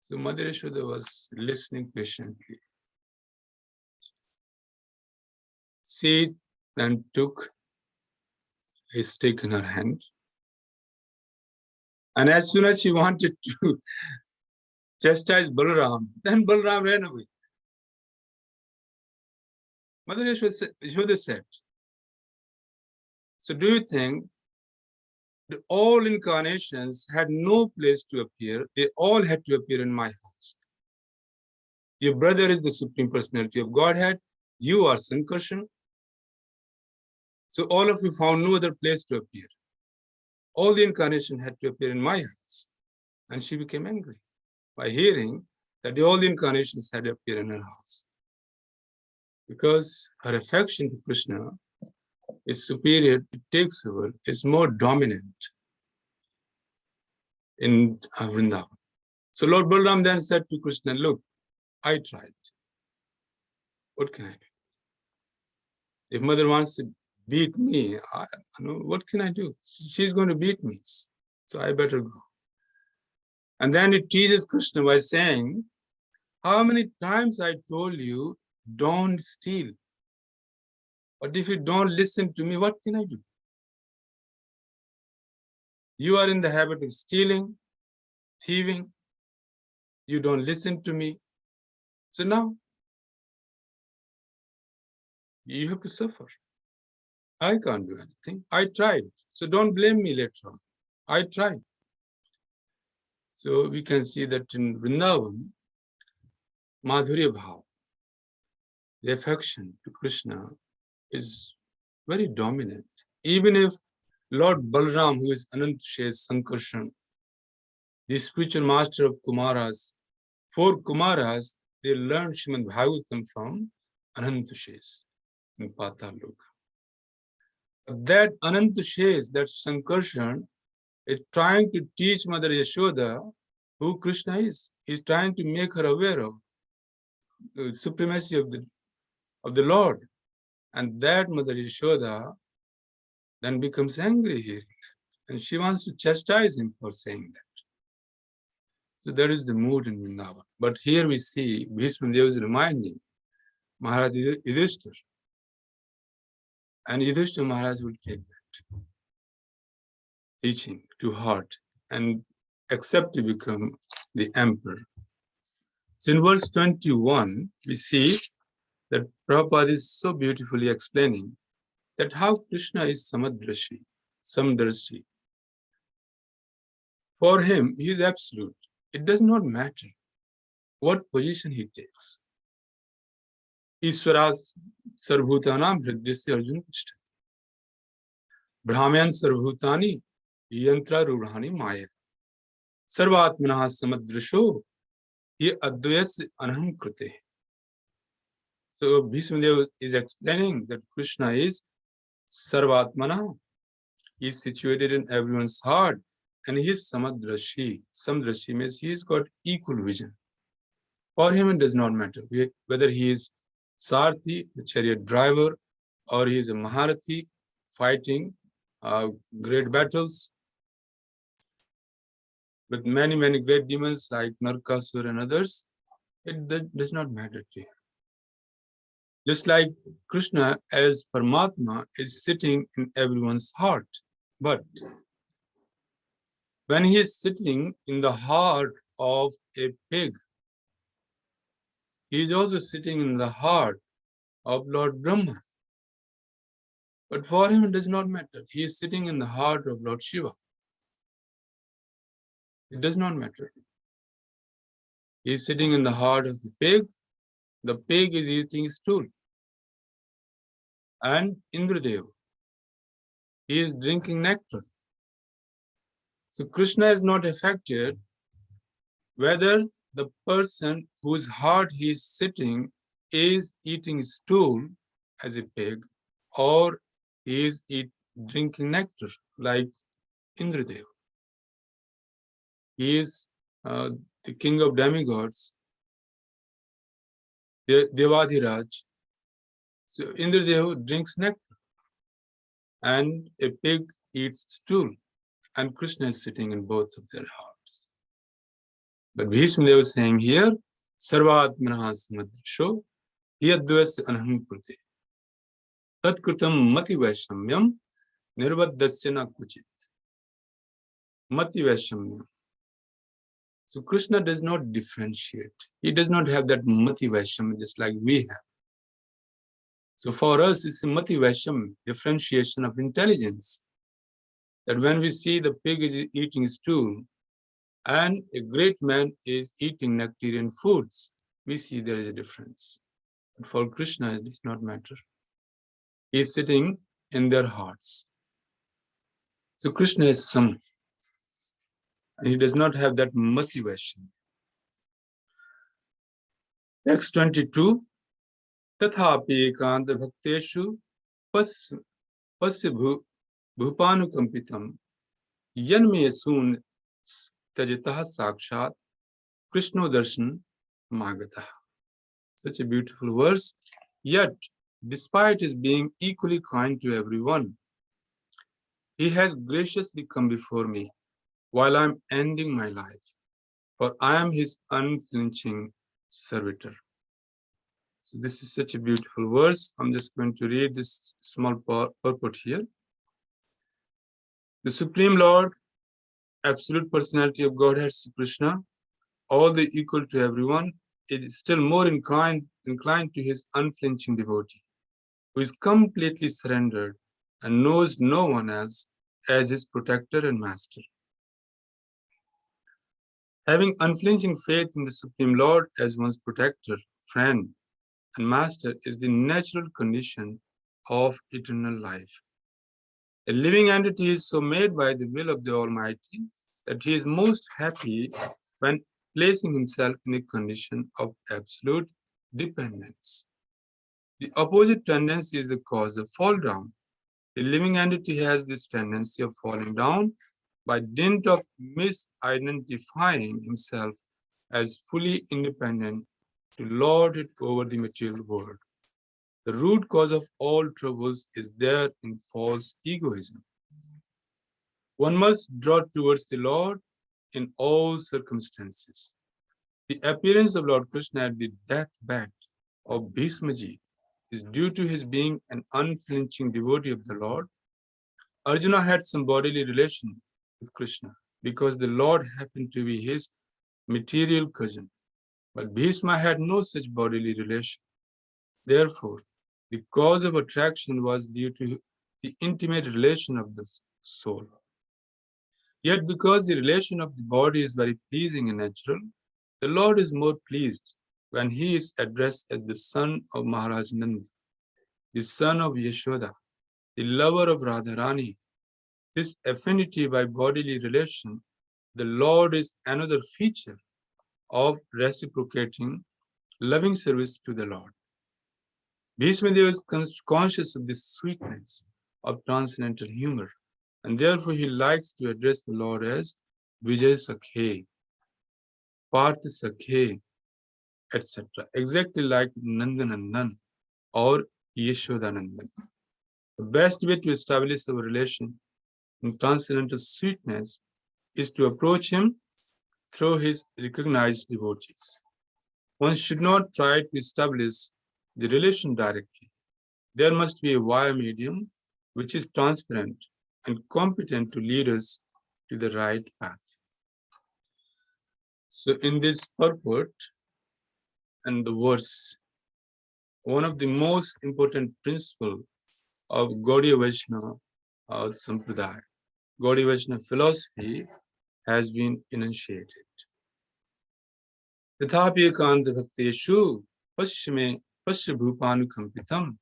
So Mother Yashoda was listening patiently. She then took a stick in her hand. And as soon as she wanted to chastise Balaram, then Balaram ran away. Mother Yashoda said, "So do you think that all incarnations had no place to appear? They all had to appear in my house. Your brother is the Supreme Personality of Godhead. You are Sankarshan. So all of you found no other place to appear. All the incarnation had to appear in my house." And she became angry by hearing that all the incarnations had to appear in her house, because her affection to Krishna is superior, it takes over, is more dominant in Vrindavan. So Lord Balaram then said to Krishna, "Look, I tried. What can I do? If mother wants to beat me, what can I do? She's going to beat me. So I better go." And then it teases Krishna by saying, "How many times I told you, don't steal. But if you don't listen to me, what can I do? You are in the habit of stealing, thieving. You don't listen to me. So now you have to suffer. I can't do anything. I tried. So don't blame me later on. I tried." So we can see that in Vrindavan, Madhurya Bhav, the affection to Krishna, is very dominant. Even if Lord Balaram, who is Anantashesh Sankarshan, the spiritual master of Kumaras, 4 Kumaras, they learned Srimad Bhagavatam from Anantashesh in Pataloka. That Anantashesh, that Sankarshan, is trying to teach Mother Yashoda who Krishna is. He's trying to make her aware of the supremacy of the Lord. And that Mother Yashoda then becomes angry here. And she wants to chastise him for saying that. So that is the mood in Vrindavan. But here we see Bhishma Deva is reminding Maharaj Yudhishthira And Yudhishthira Maharaj will take that teaching to heart and accept to become the emperor. So in verse 21, we see that Prabhupada is so beautifully explaining that how Krishna is Samdrashi. For him, he is absolute. It does not matter what position he takes. Ishvara sarvbhutanam hridayasya arjuna tishtha. Brahmayan sarvbhutani yantra rudhani maya. Sarvatmanaha samadrisho ye advayasya anaham krute. So Bhishmadeva is explaining that Krishna is Sarvatmana. He is situated in everyone's heart, and he is Samadrashi. Samadrashi means he has got equal vision. For him, it does not matter whether he is Sarthi, the chariot driver, or he is a Maharathi fighting great battles with many, many great demons like Narkasur and others. It does not matter to him. Just like Krishna as Paramatma is sitting in everyone's heart. But when he is sitting in the heart of a pig, he is also sitting in the heart of Lord Brahma. But for him, it does not matter. He is sitting in the heart of Lord Shiva. It does not matter. He is sitting in the heart of the pig. The pig is eating stool. And Indradev, he is drinking nectar. So Krishna is not affected whether the person whose heart he is sitting is eating stool as a pig, or he is drinking nectar like Indradev. He is the king of demigods, Devadhiraj. So Indradev drinks nectar, and a pig eats stool, and Krishna is sitting in both of their hearts. But Bhishmadeva is saying here, Sarvatmanaha samadrisho yadvasya anaham krute tat kritam mati vaishamyam nirvaddasya na kuchit. Mati vaishamyam. So Krishna does not differentiate. He does not have that mati vaishamyam just like we have. So for us, it's a mati vaishamyam, differentiation of intelligence. That when we see the pig is eating stool and a great man is eating nectarian foods, we see there is a difference. But for Krishna, it does not matter. He is sitting in their hearts. So Krishna is Sam, and he does not have that motivation. Text 22, Tathapi ekanta bhakteshu pasya bhupanukampitam yanme yasun tajatah sakshat Krishno darshan magata. Such a beautiful verse. Yet, despite his being equally kind to everyone, he has graciously come before me while I am ending my life, for I am his unflinching servitor. So this is such a beautiful verse. I'm just going to read this small purport here. The Supreme Lord, absolute personality of Godhead, Krishna, all the equal to everyone, is still more inclined to his unflinching devotee, who is completely surrendered and knows no one else as his protector and master. Having unflinching faith in the Supreme Lord as one's protector, friend, and master is the natural condition of eternal life. A living entity is so made by the will of the Almighty that he is most happy when placing himself in a condition of absolute dependence. The opposite tendency is the cause of fall down. The living entity has this tendency of falling down by dint of misidentifying himself as fully independent to lord it over the material world. The root cause of all troubles is there in false egoism. One must draw towards the Lord in all circumstances. The appearance of Lord Krishna at the deathbed of Bhishmaji is due to his being an unflinching devotee of the Lord. Arjuna had some bodily relation with Krishna because the Lord happened to be his material cousin, but Bhishma had no such bodily relation. Therefore, the cause of attraction was due to the intimate relation of the soul. Yet because the relation of the body is very pleasing and natural, the Lord is more pleased when he is addressed as the son of Maharaj Nanda, the son of Yashoda, the lover of Radharani. This affinity by bodily relation, the Lord is another feature of reciprocating loving service to the Lord. Bhishma Deva is conscious of the sweetness of transcendental humor, and therefore he likes to address the Lord as Vijay Sakhe, Parth Sakhe, etc., exactly like Nandanandan or Yashodanandan. The best way to establish our relation in transcendental sweetness is to approach him through his recognized devotees. One should not try to establish the relation directly. There must be a wire medium which is transparent and competent to lead us to the right path. So in this purport and the verse, one of the most important principles of Gaudiya Vaishnava Sampradaya, Gaudiya Vaishnava philosophy has been enunciated. Tathapi ekanta bhakteshu pasyame pasya bhupanukampitam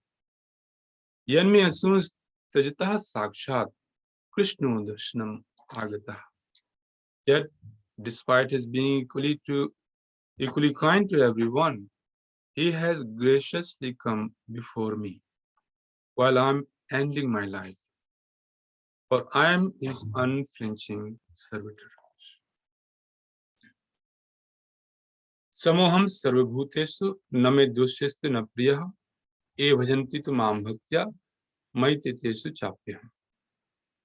yanme asuns tajatah sakshat Krishno darshanam agatah. Yet, despite his being equally kind to everyone, he has graciously come before me while I am ending my life, for I am his unflinching servitor. Samoham sarvabhutesu name dosyastu na priyaha e bhajanti tu mam bhaktya maitetesu chapyam.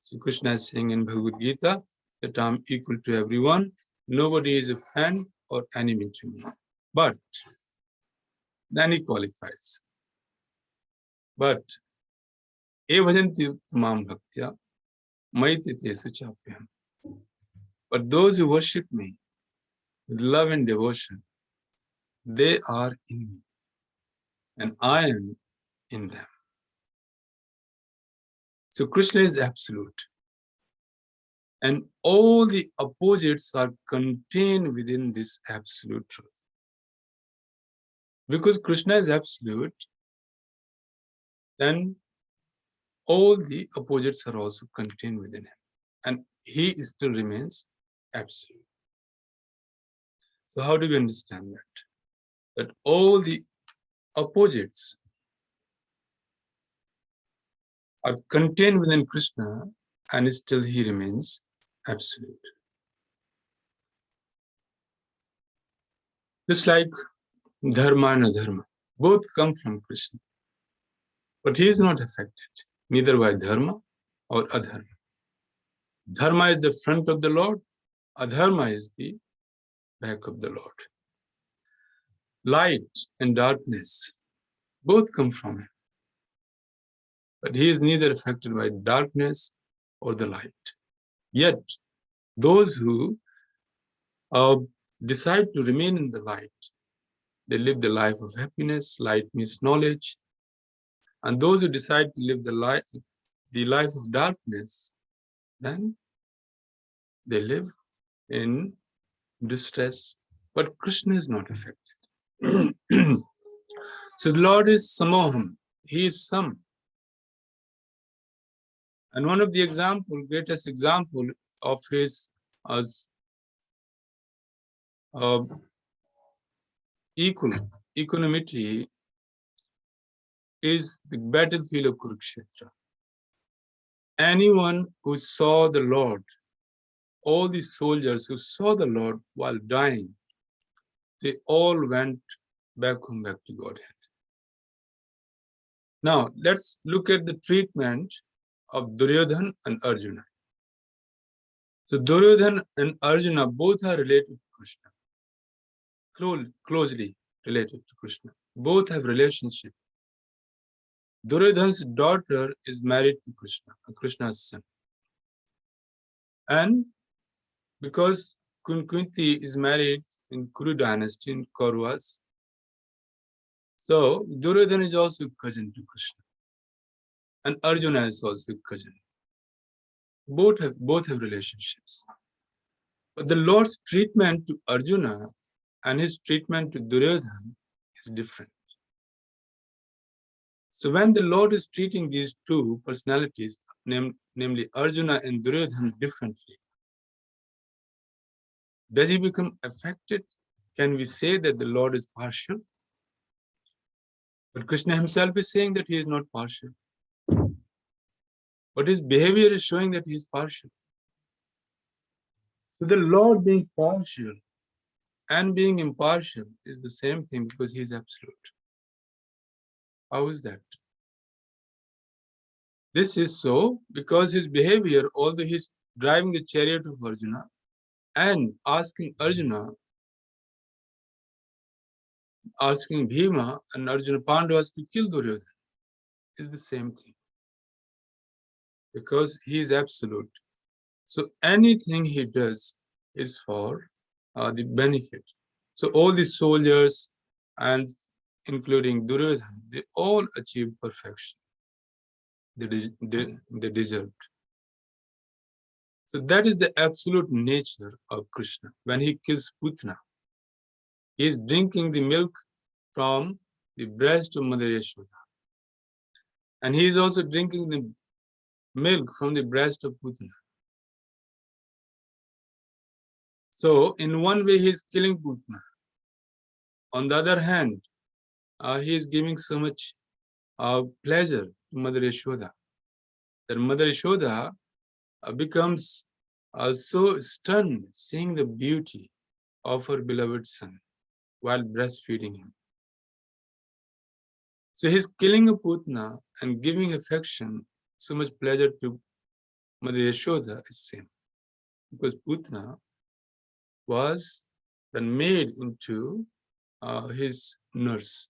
So Krishna is saying in Bhagavad Gita that I am equal to everyone. Nobody is a friend or enemy to me. But then he qualifies. But e bhajanti tu mam bhaktya maitetesu chapyam. But those who worship me with love and devotion, they are in me, and I am in them. So Krishna is absolute, and all the opposites are contained within this absolute truth. Because Krishna is absolute, then all the opposites are also contained within him, and he still remains absolute. So how do we understand that? That all the opposites are contained within Krishna, and still he remains absolute. Just like dharma and adharma, both come from Krishna. But he is not affected, neither by dharma or adharma. Dharma is the front of the Lord, adharma is the back of the Lord. Light and darkness, both come from him. But he is neither affected by darkness or the light. Yet, those who decide to remain in the light, they live the life of happiness. Light means knowledge. And those who decide to live the life of darkness, then they live in distress. But Krishna is not affected. So the Lord is Samoham. He is some. And one of the greatest example of his equanimity is the battlefield of Kurukshetra. Anyone who saw the Lord, all the soldiers who saw the Lord while dying, they all went back home, back to Godhead. Now, let's look at the treatment of Duryodhana and Arjuna. So Duryodhana and Arjuna both are related to Krishna, closely related to Krishna. Both have relationship Duryodhana's daughter is married to Krishna, Krishna's son. And because Kunti is married in Kuru dynasty in Kauravas, so Duryodhana is also cousin to Krishna. And Arjuna is also cousin. Both have relationships. But the Lord's treatment to Arjuna and his treatment to Duryodhana is different. So when the Lord is treating these two personalities, namely Arjuna and Duryodhana, differently, does he become affected? Can we say that the Lord is partial? But Krishna himself is saying that he is not partial. But his behavior is showing that he is partial. So the Lord being partial and being impartial is the same thing because he is absolute. How is that? This is so because his behavior, although he's driving the chariot of Arjuna and asking Bhima and Arjuna Pandavas to kill Duryodhana, is the same thing. Because he is absolute. So anything he does is for the benefit. So all the soldiers and including Duryodhana, they all achieved perfection. They deserved. So that is the absolute nature of Krishna. When he kills Putna, he is drinking the milk from the breast of Mother Yashoda. And he is also drinking the milk from the breast of Putna. So in one way, he is killing Putna. On the other hand, he is giving so much pleasure to Mother Yashoda that Mother Yashoda becomes so stunned seeing the beauty of her beloved son while breastfeeding him. So he's killing a Putna and giving affection, so much pleasure to Mother Yashoda is same. Because Putna was then made into his nurse.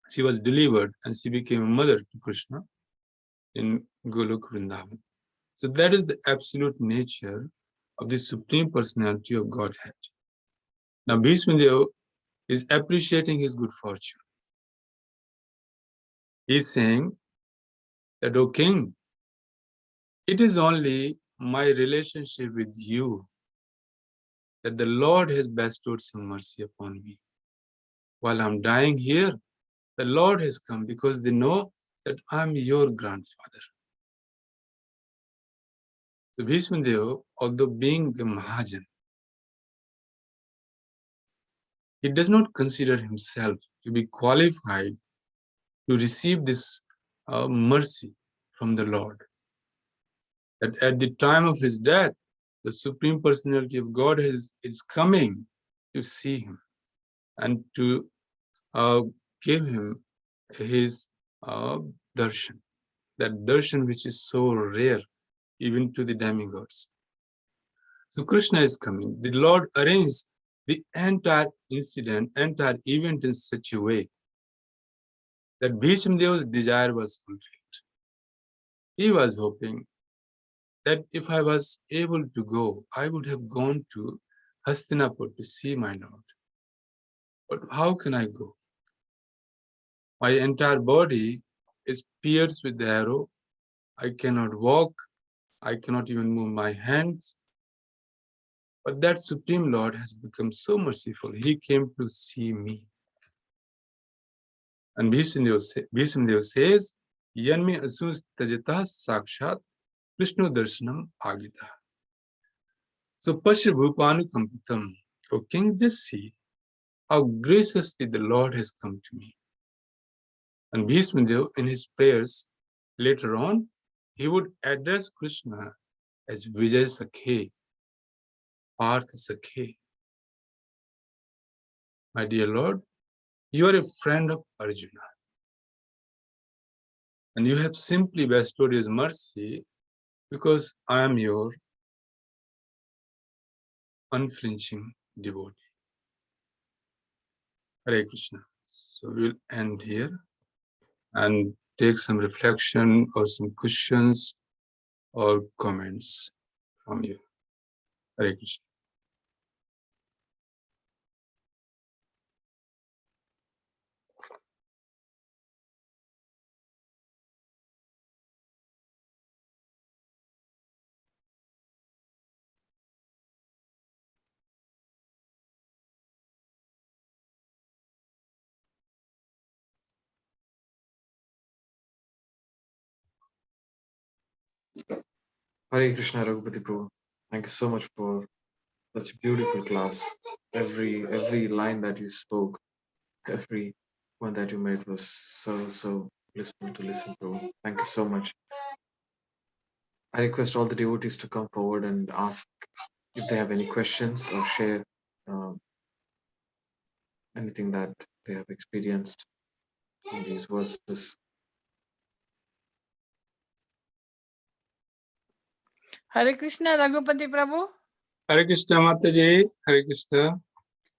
She was delivered and she became a mother to Krishna in Golok Vrindavan. So that is the absolute nature of the Supreme Personality of Godhead. Now Bhishma is appreciating his good fortune. He is saying that, O king, it is only my relationship with you that the Lord has bestowed some mercy upon me. While I'm dying here, the Lord has come because they know that I'm your grandfather. So Bhishma Deva, although being a Mahajan, he does not consider himself to be qualified to receive this mercy from the Lord. That at the time of his death, the Supreme Personality of God is coming to see him and to give him his darshan, that darshan which is so rare even to the demigods. So Krishna is coming. The Lord arranged the entire incident, entire event in such a way that Bhishma Deva's desire was fulfilled. He was hoping that if I was able to go, I would have gone to Hastinapur to see my Lord. But how can I go? My entire body is pierced with the arrow. I cannot walk. I cannot even move my hands. But that Supreme Lord has become so merciful. He came to see me. And Bhishma Deva says, Yanme asus tajata sakshat Krishna darshanam agita. So Pasha Bhupanu Kampitam. O king, just see how graciously the Lord has come to me. And Bhishma Deva, in his prayers later on, he would address Krishna as Vijay Sakhe, Parth Sakhe. My dear Lord, you are a friend of Arjuna. And you have simply bestowed his mercy because I am your unflinching devotee. Hare Krishna. So we'll end here. And take some reflection or some questions or comments from you. Hare Krishna. Hare Krishna Raghupati Prabhu. Thank you so much for such a beautiful class. Every line that you spoke, every one that you made was so blissful to listen to. Thank you so much. I request all the devotees to come forward and ask if they have any questions or share anything that they have experienced in these verses. Hare Krishna Raghupati Prabhu. Hare Krishna Mataji. Hare Krishna.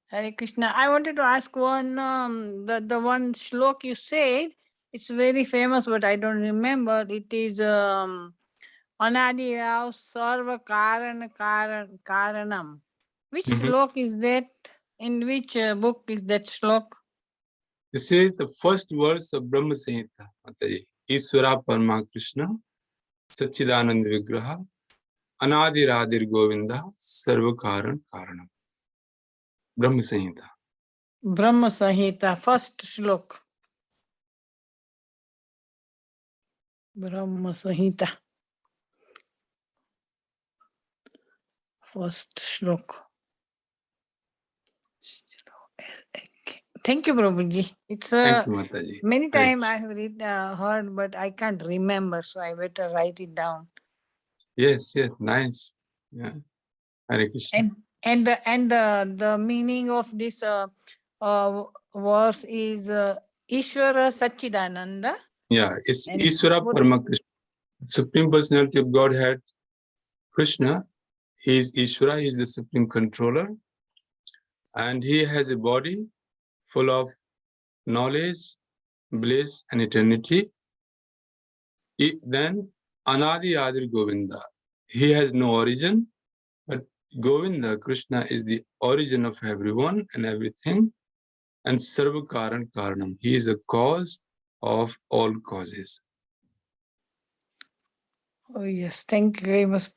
Hare Krishna. I wanted to ask one, the one shlok you said, it's very famous, but I don't remember. It is Anadi Rav Sarva Karanam. Which shlok is that? In which book is that shlok? This is the first verse of Brahma Samhita, Mataji. Ishvara Parama Krishna, Satchidanand Vigraha, Anadi Radhir Govinda, Sarva Karan Karanam. Brahma Samhita. Brahma Samhita, first shlok. Brahma Samhita. First shlok. Thank you, Prabhuji. It's Thank you, Mataji. many times I have heard, but I can't remember, so I better write it down. Yes, nice. Yeah. Hare Krishna. And the meaning of this verse is Ishvara Satchidananda. Yeah, it's And Ishvara Parama Krishna. Supreme Personality of Godhead, Krishna. He is Ishvara, he is the Supreme Controller. And he has a body full of knowledge, bliss, and eternity. Then Anadi Adir Govinda. He has no origin, but Govinda, Krishna, is the origin of everyone and everything. And Sarva Karan Karanam. He is the cause of all causes. Oh yes, thank you very much.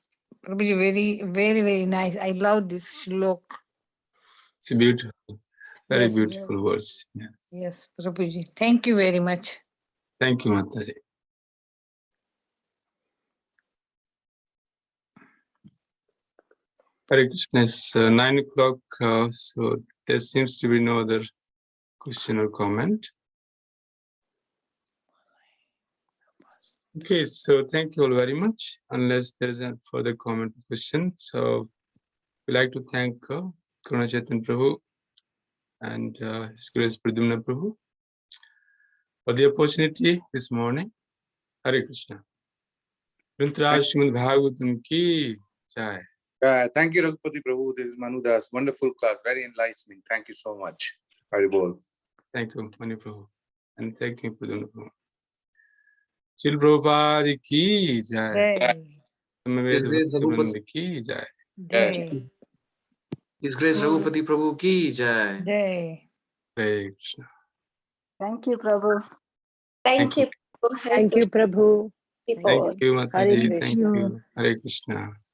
Prabhuji, very nice. I love this shlok. It's a beautiful, very Yes, beautiful verse. Yes, Prabhuji. Thank you very much. Thank you, Mataji. Hare Krishna, it's 9 o'clock, so there seems to be no other question or comment. Okay, so thank you all very much. Unless there is a further comment or question, so we'd like to thank Karuna Chaitanya Prabhu and His Grace Pradyumna Prabhu for the opportunity this morning. Hare Krishna. Grantaraj Srimad Bhagavatam ki jai. Thank you, Raghupati Prabhu. This is Manudas. Wonderful class, very enlightening. Thank you so much. Haribol. Thank you, Mani Prabhu. And thank you, Pradyumna Prabhu. Shil Prabhupada ki jai. Samaved Bhaktivinoda ki jai. Jai. His Grace Raghupati Prabhu ki jai. Jai. Hare Krishna. Thank you, Prabhu. Thank you. Thank you, Prabhu. Thank you, Mataji. Hare Thank you. Hare Krishna.